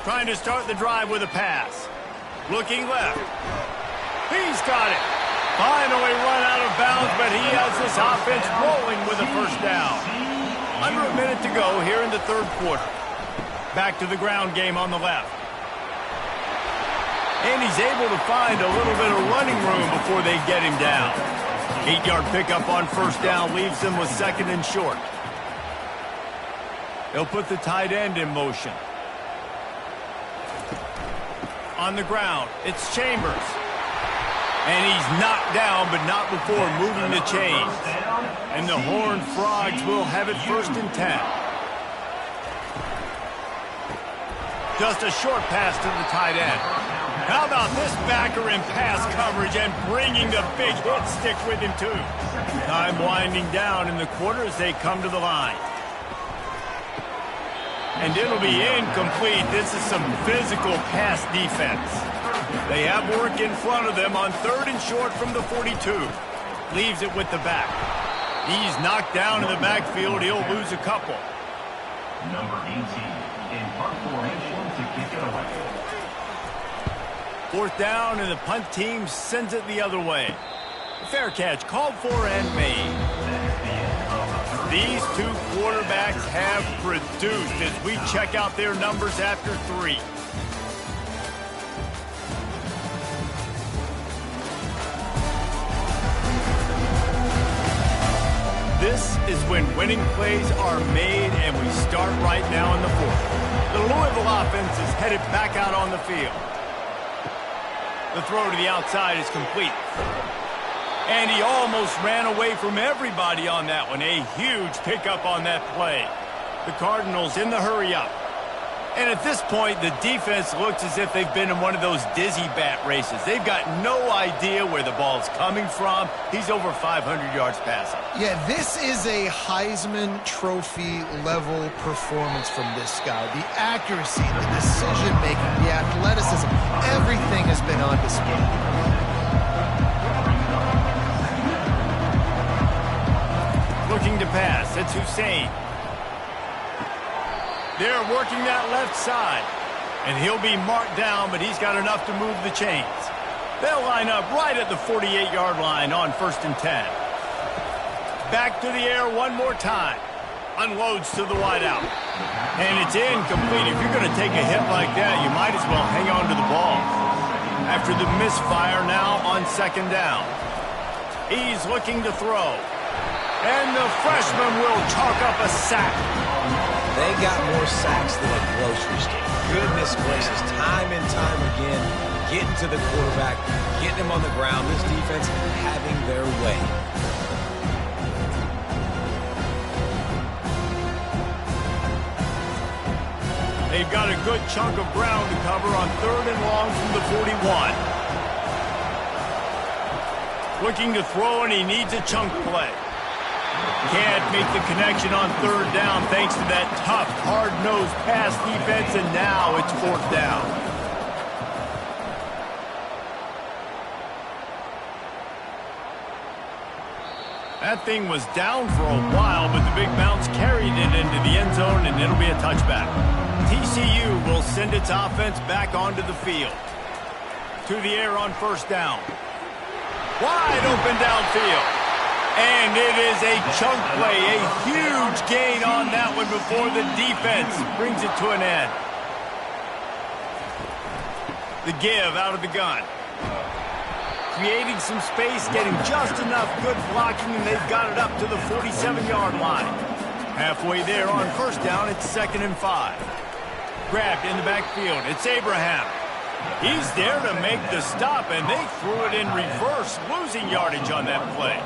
Trying to start the drive with a pass. Looking left. He's got it. Finally run out of bounds, but he has this offense rolling with a 1st down. Under a minute to go here in the 3rd quarter. Back to the ground game on the left. And he's able to find a little bit of running room before they get him down. 8-yard pickup on 1st down leaves them with 2nd and short. They'll put the tight end in motion. On the ground, it's Chambers. And he's knocked down, but not before moving the chains. And the Horned Frogs will have it 1st and 10. Just a short pass to the tight end. How about this backer in pass coverage and bringing the big hit stick with him, too. Time winding down in the quarter as they come to the line. And it'll be incomplete. This is some physical pass defense. They have work in front of them on 3rd and short from the 42. Leaves it with the back. He's knocked down in the backfield. He'll lose a couple. Number 18 in punt formation to kick it away. 4th down, and the punt team sends it the other way. Fair catch called for and made. These 2 quarterbacks have produced as we check out their numbers after 3. This is when winning plays are made, and we start right now in the 4th. The Louisville offense is headed back out on the field. The throw to the outside is complete. And he almost ran away from everybody on that one. A huge pickup on that play. The Cardinals in the hurry-up. And at this point, the defense looks as if they've been in one of those dizzy bat races. They've got no idea where the ball's coming from. He's over 500 yards passing. Yeah, this is a Heisman Trophy level performance from this guy. The accuracy, the decision-making, the athleticism, everything has been on display. Looking to pass. It's Hussein. They're working that left side. And he'll be marked down, but he's got enough to move the chains. They'll line up right at the 48-yard line on 1st and 10. Back to the air one more time. Unloads to the wideout. And it's incomplete. If you're going to take a hit like that, you might as well hang on to the ball. After the misfire now on 2nd down. He's looking to throw. And the freshman will chalk up a sack. They got more sacks than a grocery store. Goodness gracious, time and time again, getting to the quarterback, getting him on the ground. This defense having their way. They've got a good chunk of ground to cover on 3rd and long from the 41. Looking to throw, and he needs a chunk play. Can't make the connection on 3rd down thanks to that tough, hard-nosed pass defense, and now it's 4th down. That thing was down for a while, but the big bounce carried it into the end zone, and it'll be a touchback. TCU will send its offense back onto the field. To the air on 1st down. Wide open downfield. And it is a chunk play, a huge gain on that one before the defense brings it to an end. The give out of the gun. Creating some space, getting just enough good blocking, and they've got it up to the 47-yard line. Halfway there on 1st down, it's 2nd and 5. Grabbed in the backfield, it's Abraham. He's there to make the stop, and they threw it in reverse, losing yardage on that play.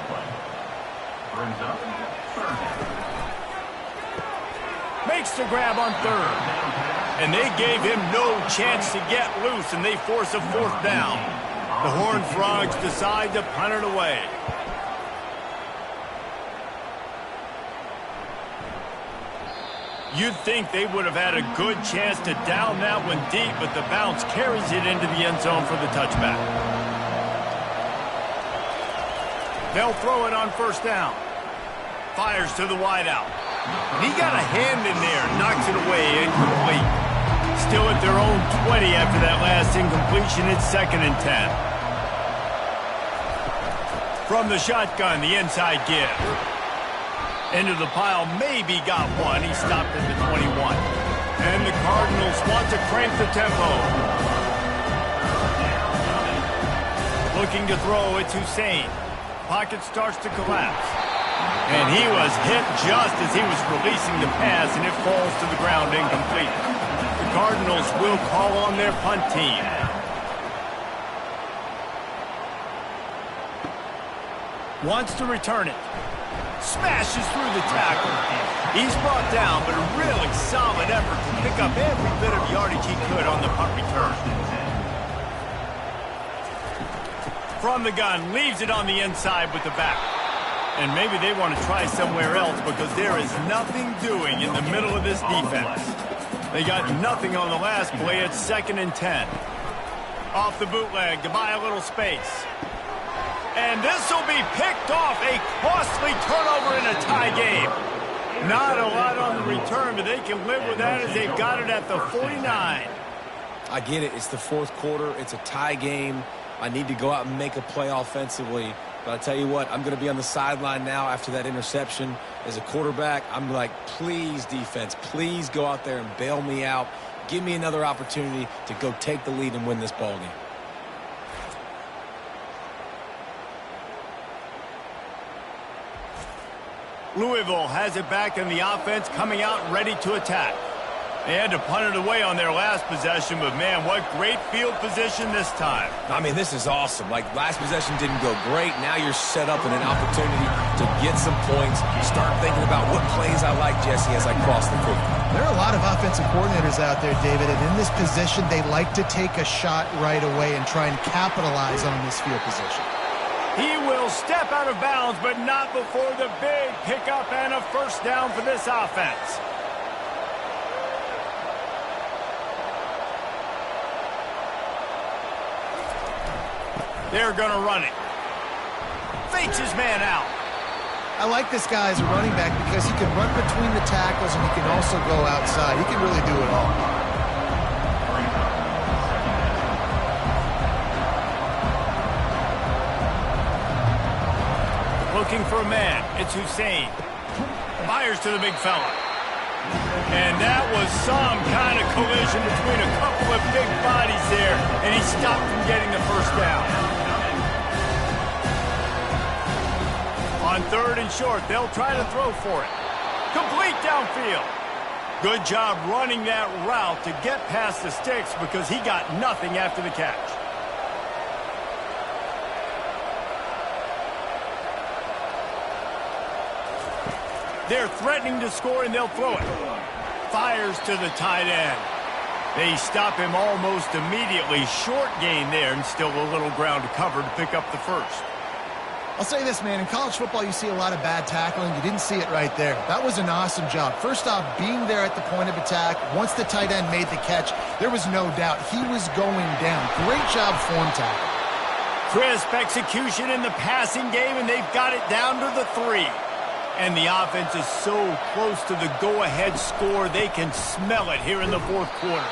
Makes the grab on 3rd. And they gave him no chance to get loose, and they force a 4th down. The Horned Frogs decide to punt it away. You'd think they would have had a good chance to down that one deep, but the bounce carries it into the end zone for the touchback. They'll throw it on 1st down. Fires to the wideout. He got a hand in there, knocks it away, incomplete. Still at their own 20 after that last incompletion. It's 2nd and 10. From the shotgun, the inside give. Into the pile, maybe got one. He stopped at the 21. And the Cardinals want to crank the tempo. Looking to throw, it's Hussein. Pocket starts to collapse. And he was hit just as he was releasing the pass, and it falls to the ground incomplete. The Cardinals will call on their punt team. Wants to return it. Smashes through the tackle. He's brought down, but a really solid effort to pick up every bit of yardage he could on the punt return. From the gun, leaves it on the inside with the back. And maybe they want to try somewhere else because there is nothing doing in the middle of this defense. They got nothing on the last play. It's 2nd and 10. Off the bootleg to buy a little space. And this will be picked off. A costly turnover in a tie game. Not a lot on the return, but they can live with that as they've got it at the 49. I get it. It's the 4th quarter. It's a tie game. I need to go out and make a play offensively. But I tell you what, I'm going to be on the sideline now after that interception. As a quarterback, I'm like, please, defense, please go out there and bail me out. Give me another opportunity to go take the lead and win this ballgame. Louisville has it back in the offense, coming out ready to attack. They had to punt it away on their last possession, but man, what great field position this time. I mean, this is awesome. Like, last possession didn't go great. Now you're set up in an opportunity to get some points. Start thinking about what plays I like, Jesse, as I cross the field. There are a lot of offensive coordinators out there, David, and in this position, they like to take a shot right away and try and capitalize on this field position. He will step out of bounds, but not before the big pickup and a 1st down for this offense. They're going to run it. Fakes his man out. I like this guy as a running back because he can run between the tackles and he can also go outside. He can really do it all. Looking for a man. It's Hussein. Fires to the big fella. And that was some kind of collision between a couple of big bodies there, and he stopped from getting the 1st down. On 3rd and short, they'll try to throw for it. Complete downfield. Good job running that route to get past the sticks because he got nothing after the catch. They're threatening to score, and they'll throw it. Fires to the tight end. They stop him almost immediately. Short gain there, and still a little ground to cover to pick up the first. I'll say this, man. In college football, you see a lot of bad tackling. You didn't see it right there. That was an awesome job. First off, being there at the point of attack. Once the tight end made the catch, there was no doubt he was going down. Great job form tackle. Crisp execution in the passing game, and they've got it down to the 3. And the offense is so close to the go-ahead score, they can smell it here in the fourth quarter.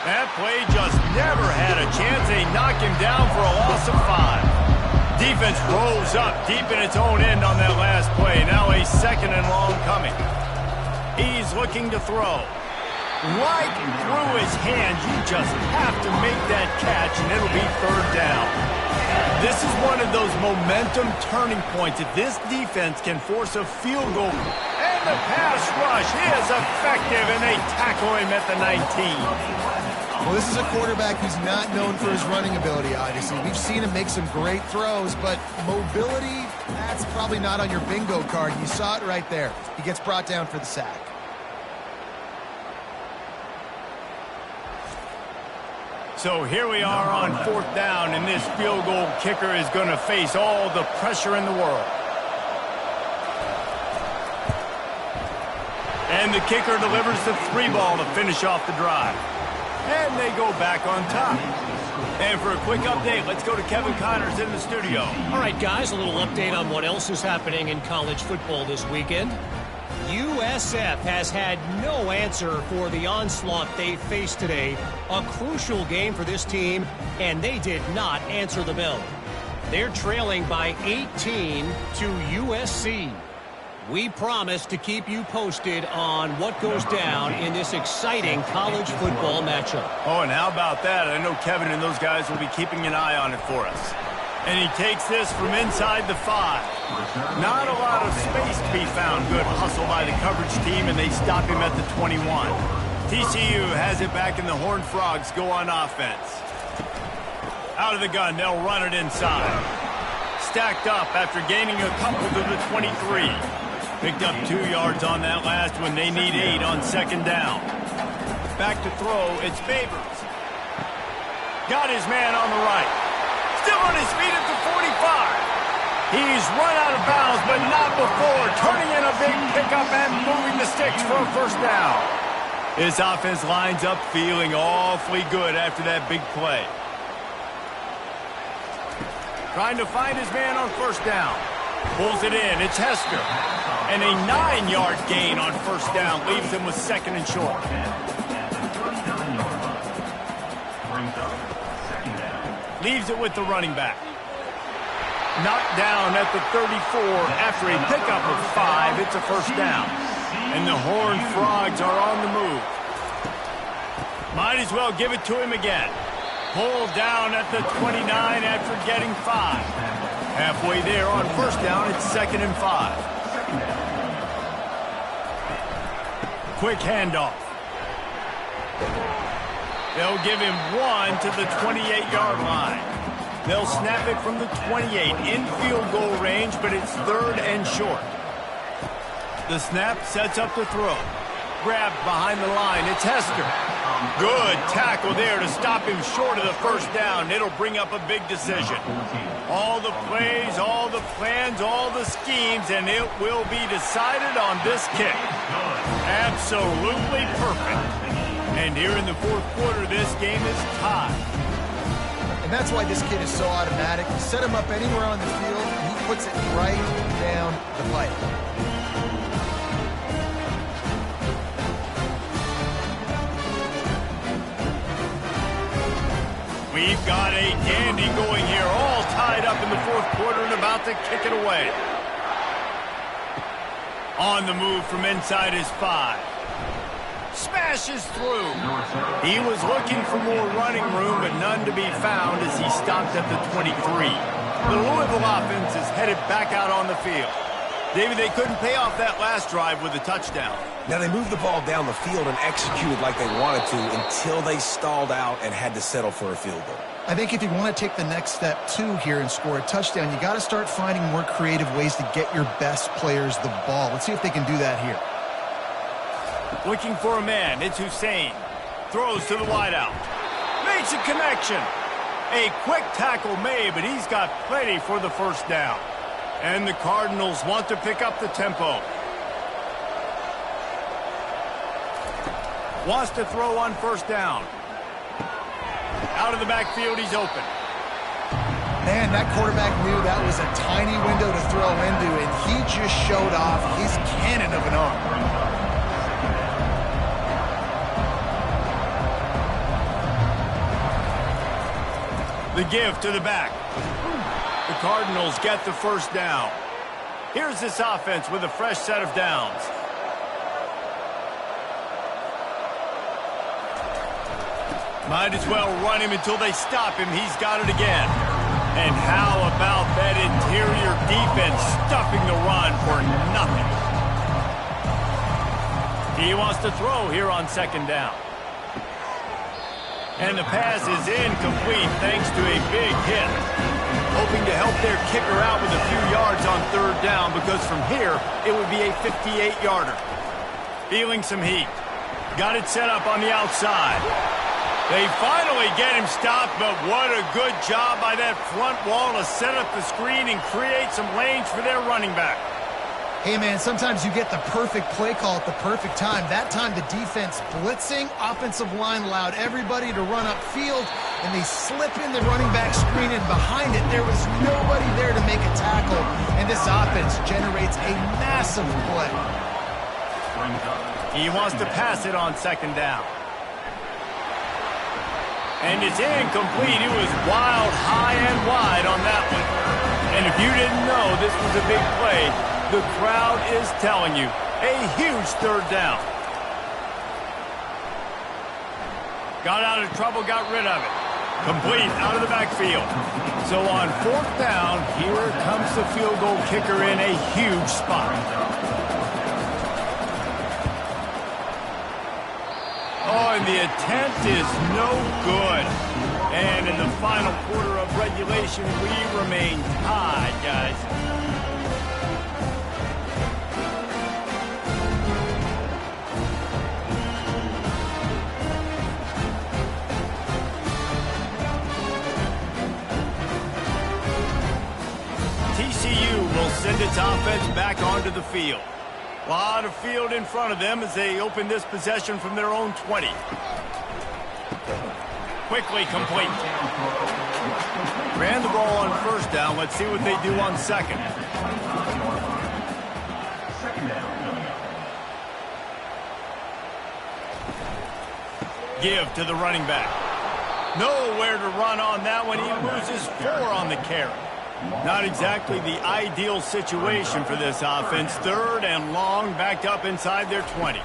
That play just never had a chance. They knock him down for a loss of 5. Defense rolls up deep in its own end on that last play. Now a second and long coming. He's looking to throw. Right through his hands. You just have to make that catch, and it'll be third down. This is one of those momentum turning points. If this defense can force a field goal, and the pass rush is effective, and they tackle him at the 19. Well, this is a quarterback who's not known for his running ability, obviously. We've seen him make some great throws, but mobility, that's probably not on your bingo card. You saw it right there. He gets brought down for the sack. So here we are on fourth down, and this field goal kicker is going to face all the pressure in the world. And the kicker delivers the 3 ball to finish off the drive. And they go back on top. And for a quick update, let's go to Kevin Connors in the studio. All right, guys, a little update on what else is happening in college football this weekend. USF has had no answer for the onslaught they faced today. A crucial game for this team, and they did not answer the bell. They're trailing by 18 to USC. We promise to keep you posted on what goes down in this exciting college football matchup. Oh, and how about that? I know Kevin and those guys will be keeping an eye on it for us. And he takes this from inside the 5. Not a lot of space to be found. Good hustle by the coverage team, and they stop him at the 21. TCU has it back, and the Horned Frogs go on offense. Out of the gun, they'll run it inside. Stacked up after gaining a couple to the 23. Picked up 2 yards on that last one. They need 8 on second down. Back to throw, it's Favors. Got his man on the right. Still on his feet at the 45. He's run out of bounds, but not before. Turning in a big pickup and moving the sticks for a first down. This offense lines up feeling awfully good after that big play. Trying to find his man on first down. Pulls it in. It's Hester. And a 9-yard gain on first down leaves him with second and short. Leaves it with the running back. Knocked down at the 34 after a pickup of 5. It's a first down. And the Horned Frogs are on the move. Might as well give it to him again. Pulled down at the 29 after getting 5. Halfway there on first down, it's second and 5. Quick handoff. They'll give him 1 to the 28-yard line. They'll snap it from the 28 in field goal range, but it's third and short. The snap sets up the throw. Grabbed behind the line. It's Hester. Good tackle there to stop him short of the first down. It'll bring up a big decision. All the plays, all the plans, all the schemes, and it will be decided on this kick. Absolutely perfect. And here in the fourth quarter, this game is tied. And that's why this kid is so automatic. You set him up anywhere on the field, and he puts it right down the pipe. We've got a dandy going here, all tied up in the fourth quarter and about to kick it away. On the move from inside his 5. Smashes through. He was looking for more running room, but none to be found as he stopped at the 23. The Louisville offense is headed back out on the field. David, they couldn't pay off that last drive with a touchdown. Now, they moved the ball down the field and executed like they wanted to until they stalled out and had to settle for a field goal. I think if you want to take the next step, too, here and score a touchdown, you got to start finding more creative ways to get your best players the ball. Let's see if they can do that here. Looking for a man. It's Hussein. Throws to the wideout. Makes a connection. A quick tackle made, but he's got plenty for the first down. And the Cardinals want to pick up the tempo. Wants to throw on first down. Out of the backfield, he's open. Man, that quarterback knew that was a tiny window to throw into, and he just showed off his cannon of an arm. The give to the back. The Cardinals get the first down. Here's this offense with a fresh set of downs. Might as well run him until they stop him. He's got it again. And how about that interior defense stuffing the run for nothing? He wants to throw here on second down. And the pass is incomplete thanks to a big hit. Hoping to help their kicker out with a few yards on third down, because from here, it would be a 58-yarder. Feeling some heat. Got it set up on the outside. They finally get him stopped, but what a good job by that front wall to set up the screen and create some lanes for their running back. Hey, man, sometimes you get the perfect play call at the perfect time. That time the defense blitzing, offensive line allowed everybody to run upfield, and they slip in the running back screen, and behind it there was nobody there to make a tackle, and this offense generates a massive play. He wants to pass it on second down. And it's incomplete. It was wild, high and wide on that one. And if you didn't know this was a big play, the crowd is telling you. A huge third down. Got out of trouble, got rid of it. Complete out of the backfield. So on fourth down, here comes the field goal kicker in a huge spot. Oh, and the attempt is no good. And in the final quarter of regulation, we remain tied, guys. TCU will send its offense back onto the field. A lot of field in front of them as they open this possession from their own 20. Quickly complete. Ran the ball on first down. Let's see what they do on second. Give to the running back. Nowhere to run on that one. He loses 4 on the carry. Not exactly the ideal situation for this offense. Third and long, backed up inside their 20.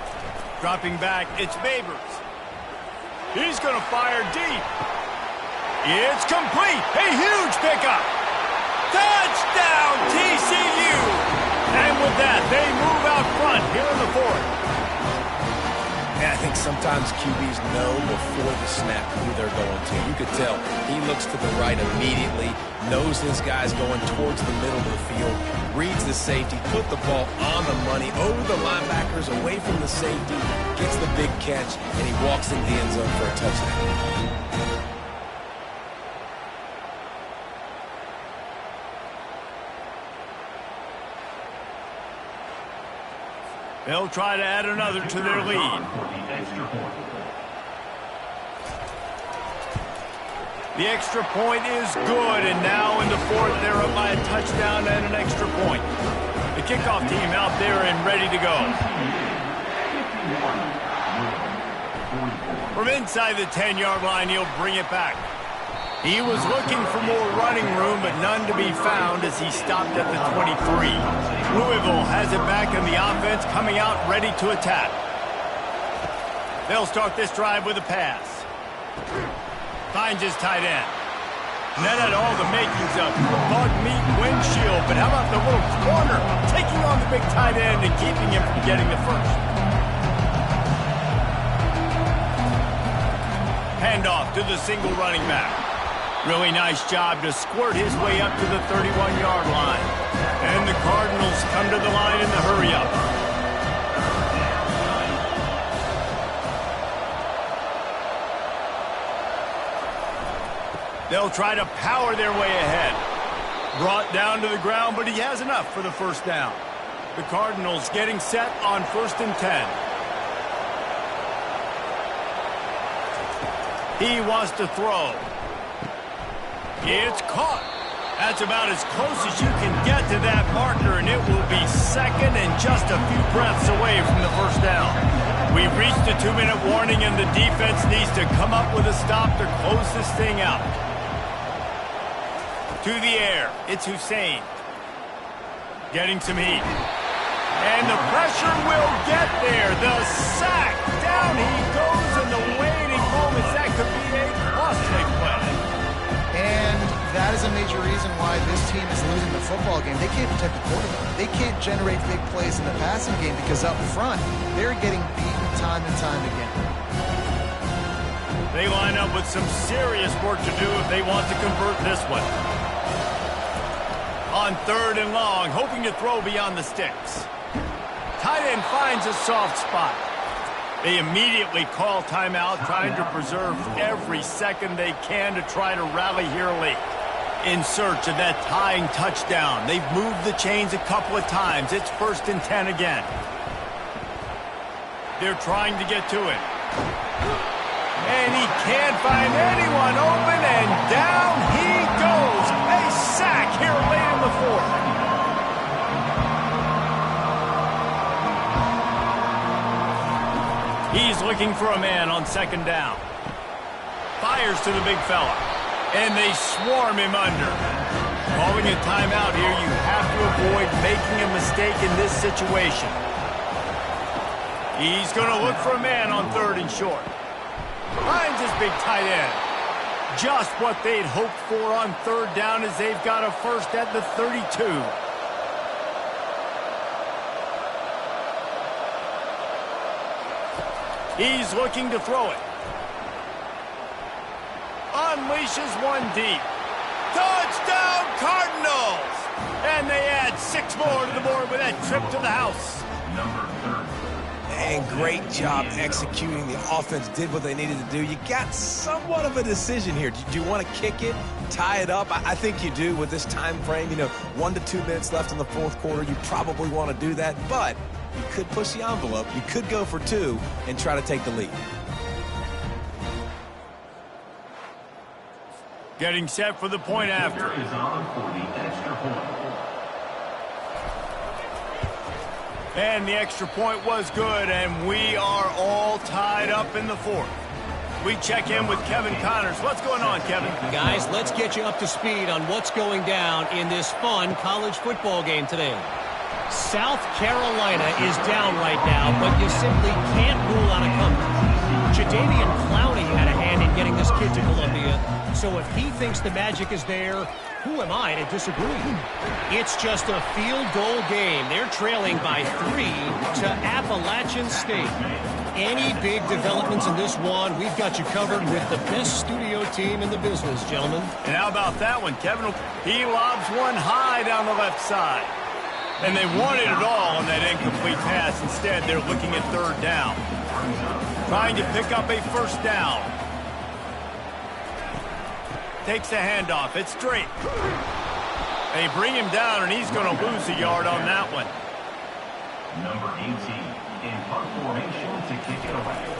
Dropping back, it's Babers. He's going to fire deep. It's complete. A huge pickup. Touchdown, TCU. And with that, they move out front here in the fourth. Yeah, I think sometimes QBs know before the snap who they're going to. You could tell he looks to the right immediately, knows his guy's going towards the middle of the field, reads the safety, put the ball on the money, over the linebackers, away from the safety, gets the big catch, and he walks into the end zone for a touchdown. They'll try to add another to their lead. The extra point is good, and now in the fourth, they're up by a touchdown and an extra point. The kickoff team out there and ready to go. From inside the 10-yard line, he'll bring it back. He was looking for more running room, but none to be found as he stopped at the 23. Louisville has it back in the offense, coming out ready to attack. They'll start this drive with a pass. Finds his tight end. And that had all the makings of bug meat windshield, but how about the little corner taking on the big tight end and keeping him from getting the first. Handoff to the single running back. Really nice job to squirt his way up to the 31-yard line. And the Cardinals come to the line in the hurry-up. They'll try to power their way ahead. Brought down to the ground, but he has enough for the first down. The Cardinals getting set on 1st and 10. He wants to throw. It's caught. That's about as close as you can get to that marker, and it will be second and just a few breaths away from the first down. We've reached the 2-minute warning, and the defense needs to come up with a stop to close this thing out. To the air, it's Hussein. Getting some heat. And the pressure will get there. The sack. Down he goes in the waiting moments. That could be a costly play. And that is a major reason why this team is losing the football game. They can't protect the quarterback. They can't generate big plays in the passing game because up front, they're getting beaten time and time again. They line up with some serious work to do if they want to convert this one. On 3rd and long, hoping to throw beyond the sticks. Tight end finds a soft spot. They immediately call timeout, trying to preserve every second they can to try to rally here late. In search of that tying touchdown. They've moved the chains a couple of times. It's 1st and 10 again. They're trying to get to it. And he can't find anyone open, and down he goes. A sack here late in the 4th. He's looking for a man on 2nd down. Fires to the big fella. And they swarm him under. Calling a timeout here, you have to avoid making a mistake in this situation. He's going to look for a man on 3rd and short. Finds his big tight end. Just what they'd hoped for on 3rd down as they've got a first at the 32. He's looking to throw it. Unleashes one deep. Touchdown Cardinals! And they add 6 more to the board with that trip to the house. Number 30. And great job executing. The offense did what they needed to do. You got somewhat of a decision here. Do you want to kick it, tie it up? I think you do with this time frame. 1 to 2 minutes left in the 4th quarter. You probably want to do that, but you could push the envelope. You could go for 2 and try to take the lead. Getting set for the point after. Is on for the extra point. And the extra point was good, and we are all tied up in the 4th. We check in with Kevin Connors. What's going on, Kevin? Guys, let's get you up to speed on what's going down in this fun college football game today. South Carolina is down right now, but you simply can't rule out a comeback. Jadeveon Clowney had a hand in getting this kid to Columbia, so if he thinks the magic is there, who am I to disagree? It's just a field goal game. They're trailing by 3 to Appalachian State. Any big developments in this one, we've got you covered with the best studio team in the business, gentlemen. And how about that one, Kevin? He lobs one high down the left side. And they wanted it all on that incomplete pass. Instead, they're looking at 3rd down. Trying to pick up a first down. Takes the handoff. It's straight. They bring him down, and he's going to lose a yard on that one. Number 18 in punt formation to kick it away.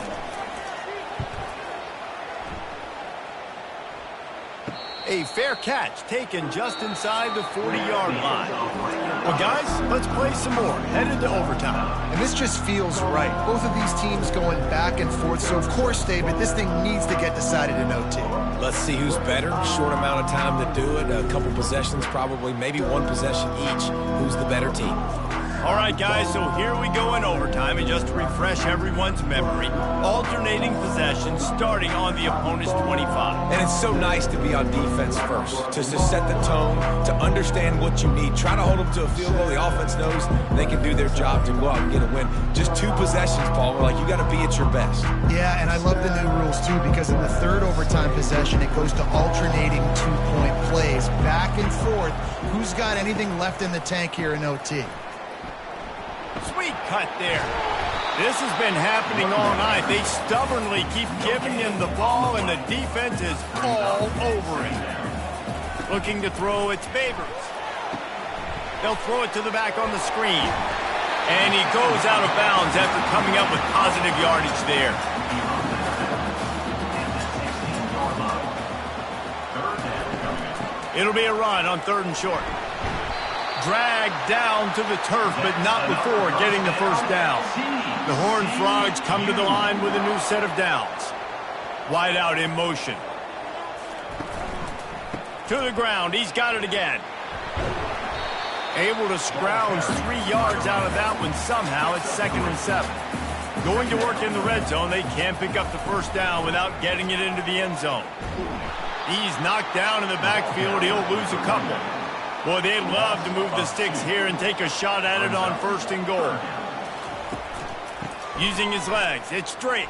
A fair catch taken just inside the 40-yard line. Well, guys, let's play some more. Headed to overtime. And this just feels right. Both of these teams going back and forth. So, of course, David, this thing needs to get decided in OT. Let's see who's better. Short amount of time to do it. A couple possessions probably, maybe one possession each. Who's the better team? All right, guys, so here we go in overtime, and just to refresh everyone's memory, alternating possessions starting on the opponent's 25. And it's so nice to be on defense first, to set the tone, to understand what you need. Try to hold them to a field goal. The offense knows they can do their job to go out and get a win. Just 2 possessions, Paul. We're like, you got to be at your best. Yeah, and I love the new rules, too, because in the third overtime possession, it goes to alternating 2-point plays, back and forth. Who's got anything left in the tank here in OT? Sweet cut there. This has been happening all night. They stubbornly keep giving him the ball, and the defense is all over it. Looking to throw, it's Favors. They'll throw it to the back on the screen. And he goes out of bounds after coming up with positive yardage there. It'll be a run on 3rd and short. Dragged down to the turf, but not before getting the first down. The Horned Frogs come to the line with a new set of downs. Wide out in motion. To the ground, he's got it again. Able to scrounge 3 yards out of that one somehow. It's 2nd and 7. Going to work in the red zone, they can't pick up the first down without getting it into the end zone. He's knocked down in the backfield. He'll lose a couple. Boy, they'd love to move the sticks here and take a shot at it on 1st and goal. Using his legs, it's straight.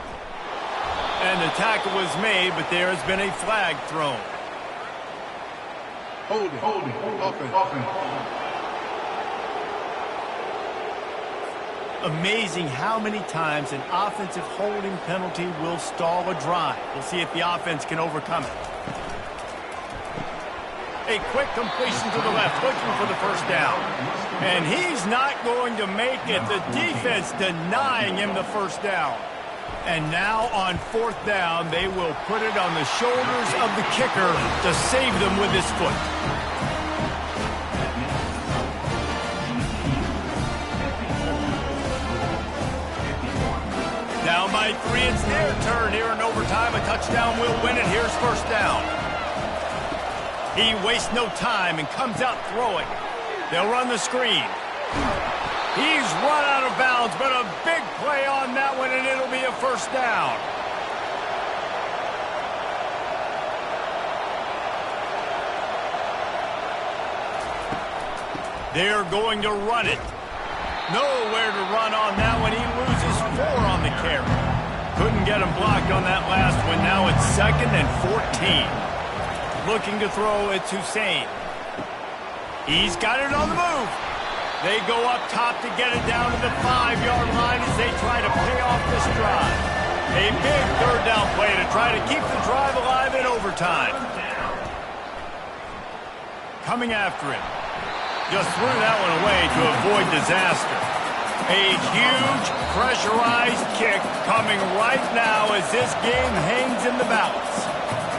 And the tackle was made, but there has been a flag thrown. Holding, offense. Amazing how many times an offensive holding penalty will stall a drive. We'll see if the offense can overcome it. A quick completion to the left, looking for the first down. And he's not going to make it. The defense denying him the first down. And now on 4th down, they will put it on the shoulders of the kicker to save them with his foot. Down by 3, it's their turn here in overtime. A touchdown will win it. Here's 1st down. He wastes no time and comes out throwing. They'll run the screen. He's run out of bounds, but a big play on that one, and it'll be a 1st down. They're going to run it. Nowhere to run on that one. He loses 4 on the carry. Couldn't get him blocked on that last one. Now it's 2nd and 14. Looking to throw, it's Hussein. He's got it on the move. They go up top to get it down to the 5-yard line as they try to pay off this drive. A big 3rd down play to try to keep the drive alive in overtime. Coming after him. Just threw that one away to avoid disaster. A huge pressurized kick coming right now as this game hangs in the balance.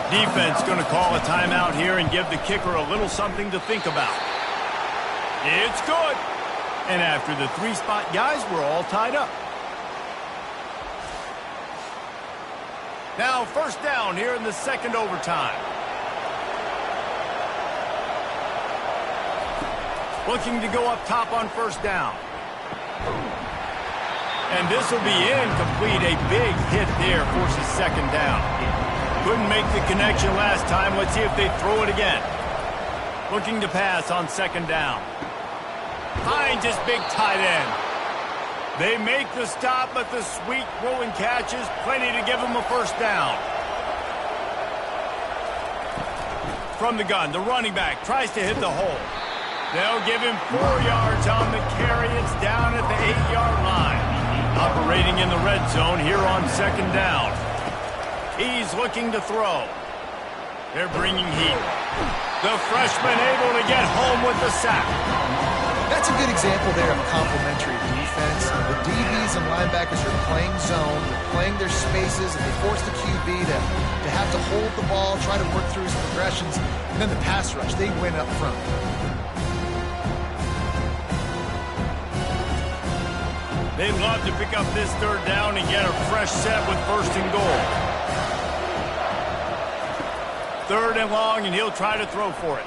Defense going to call a timeout here and give the kicker a little something to think about. It's good. And after the 3-spot guys, we're all tied up. Now 1st down here in the 2nd overtime. Looking to go up top on 1st down. And this will be incomplete. A big hit there forces 2nd down. Couldn't make the connection last time. Let's see if they throw it again. Looking to pass on 2nd down. Finds his big tight end. They make the stop, but the sweet throwing catch is plenty to give him a 1st down. From the gun, the running back tries to hit the hole. They'll give him 4 yards on the carry. It's down at the 8-yard line. Operating in the red zone here on 2nd down. He's looking to throw. They're bringing heat. The freshman able to get home with the sack. That's a good example there of complementary defense. The DBs and linebackers are playing zone, they're playing their spaces, and they force the QB to have to hold the ball, try to work through his progressions, and then the pass rush, they win up front. They'd love to pick up this 3rd down and get a fresh set with 1st and goal. 3rd and long, and he'll try to throw for it.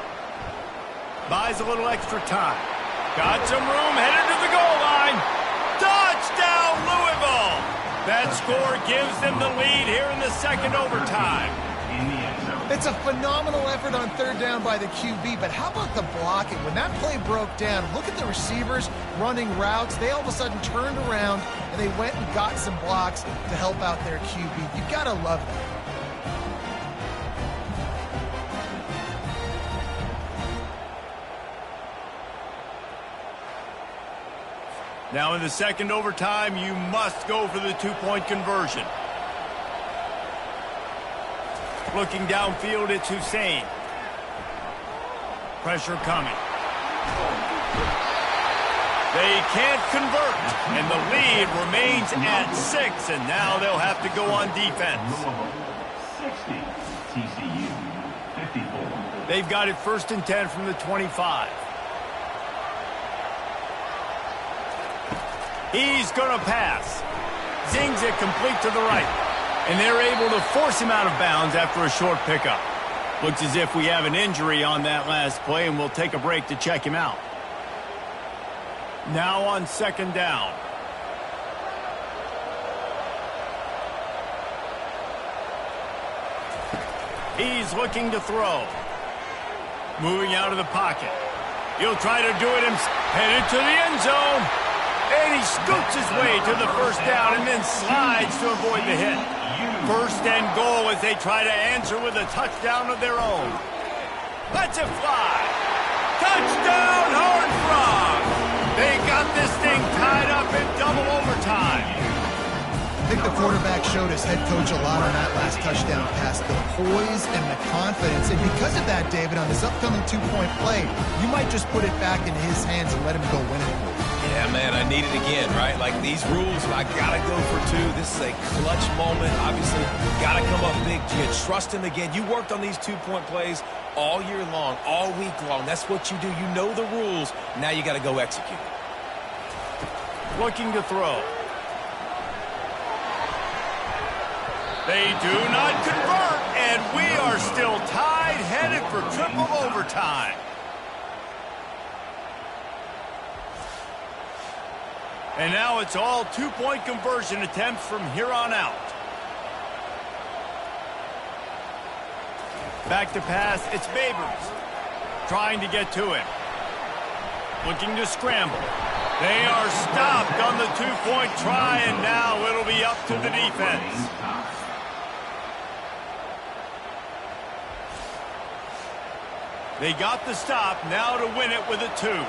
Buys a little extra time. Got some room, headed to the goal score gives them the lead here in the second overtime. In the end zone. It's a phenomenal effort on third down by the QB, but how about the blocking? When that play broke down, look at the receivers running routes. They all of a sudden turned around, and they went and got some blocks to help out their QB. You got to love that. Now in the second overtime, you must go for the two-point conversion. Looking downfield, it's Hussein. Pressure coming. They can't convert, and the lead remains at 6, and now they'll have to go on defense. 60. TCU 54. They've got it 1st and 10 from the 25. He's going to pass. Zings it complete to the right. And they're able to force him out of bounds after a short pickup. Looks as if we have an injury on that last play, and we'll take a break to check him out. Now on 2nd down. He's looking to throw. Moving out of the pocket. He'll try to do it himself. Headed to the end zone. And he scoots his way to the 1st down and then slides to avoid the hit. 1st and goal as they try to answer with a touchdown of their own. Lets it fly. Touchdown, Horned Frog. They got this thing tied up in double overtime. I think the quarterback showed his head coach a lot on that last touchdown pass, the poise and the confidence. And because of that, David, on this upcoming two-point play, you might just put it back into his hands and let him go win it. Yeah, man, I need it again, right? Like these rules, I got to go for 2. This is a clutch moment. Obviously, got to come up big. Do you trust him again? You worked on these two-point plays all year long, all week long. That's what you do. You know the rules. Now you got to go execute. Looking to throw. They do not convert, and we are still tied, headed for triple overtime. And now it's all two-point conversion attempts from here on out. Back to pass, it's Babers. Trying to get to him. Looking to scramble. They are stopped on the two-point try, and now it'll be up to the defense. They got the stop, now to win it with a 2.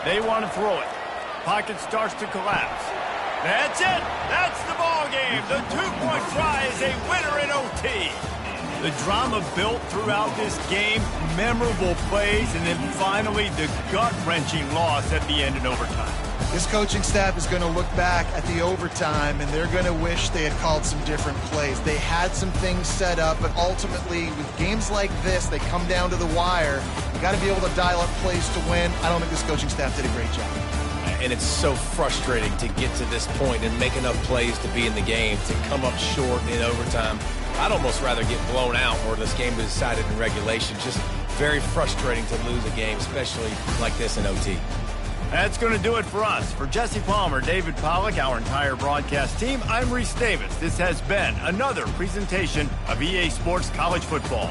They want to throw it. Pocket starts to collapse. That's it. That's the ball game. The two-point try is a winner in OT. The drama built throughout this game, memorable plays, and then finally the gut-wrenching loss at the end in overtime. This coaching staff is going to look back at the overtime, and they're going to wish they had called some different plays. They had some things set up, but ultimately, with games like this, they come down to the wire. You got to be able to dial up plays to win. I don't think this coaching staff did a great job. And it's so frustrating to get to this point and make enough plays to be in the game, to come up short in overtime. I'd almost rather get blown out or this game was decided in regulation. Just very frustrating to lose a game, especially like this in OT. That's going to do it for us. For Jesse Palmer, David Pollack, our entire broadcast team, I'm Reese Davis. This has been another presentation of EA Sports College Football.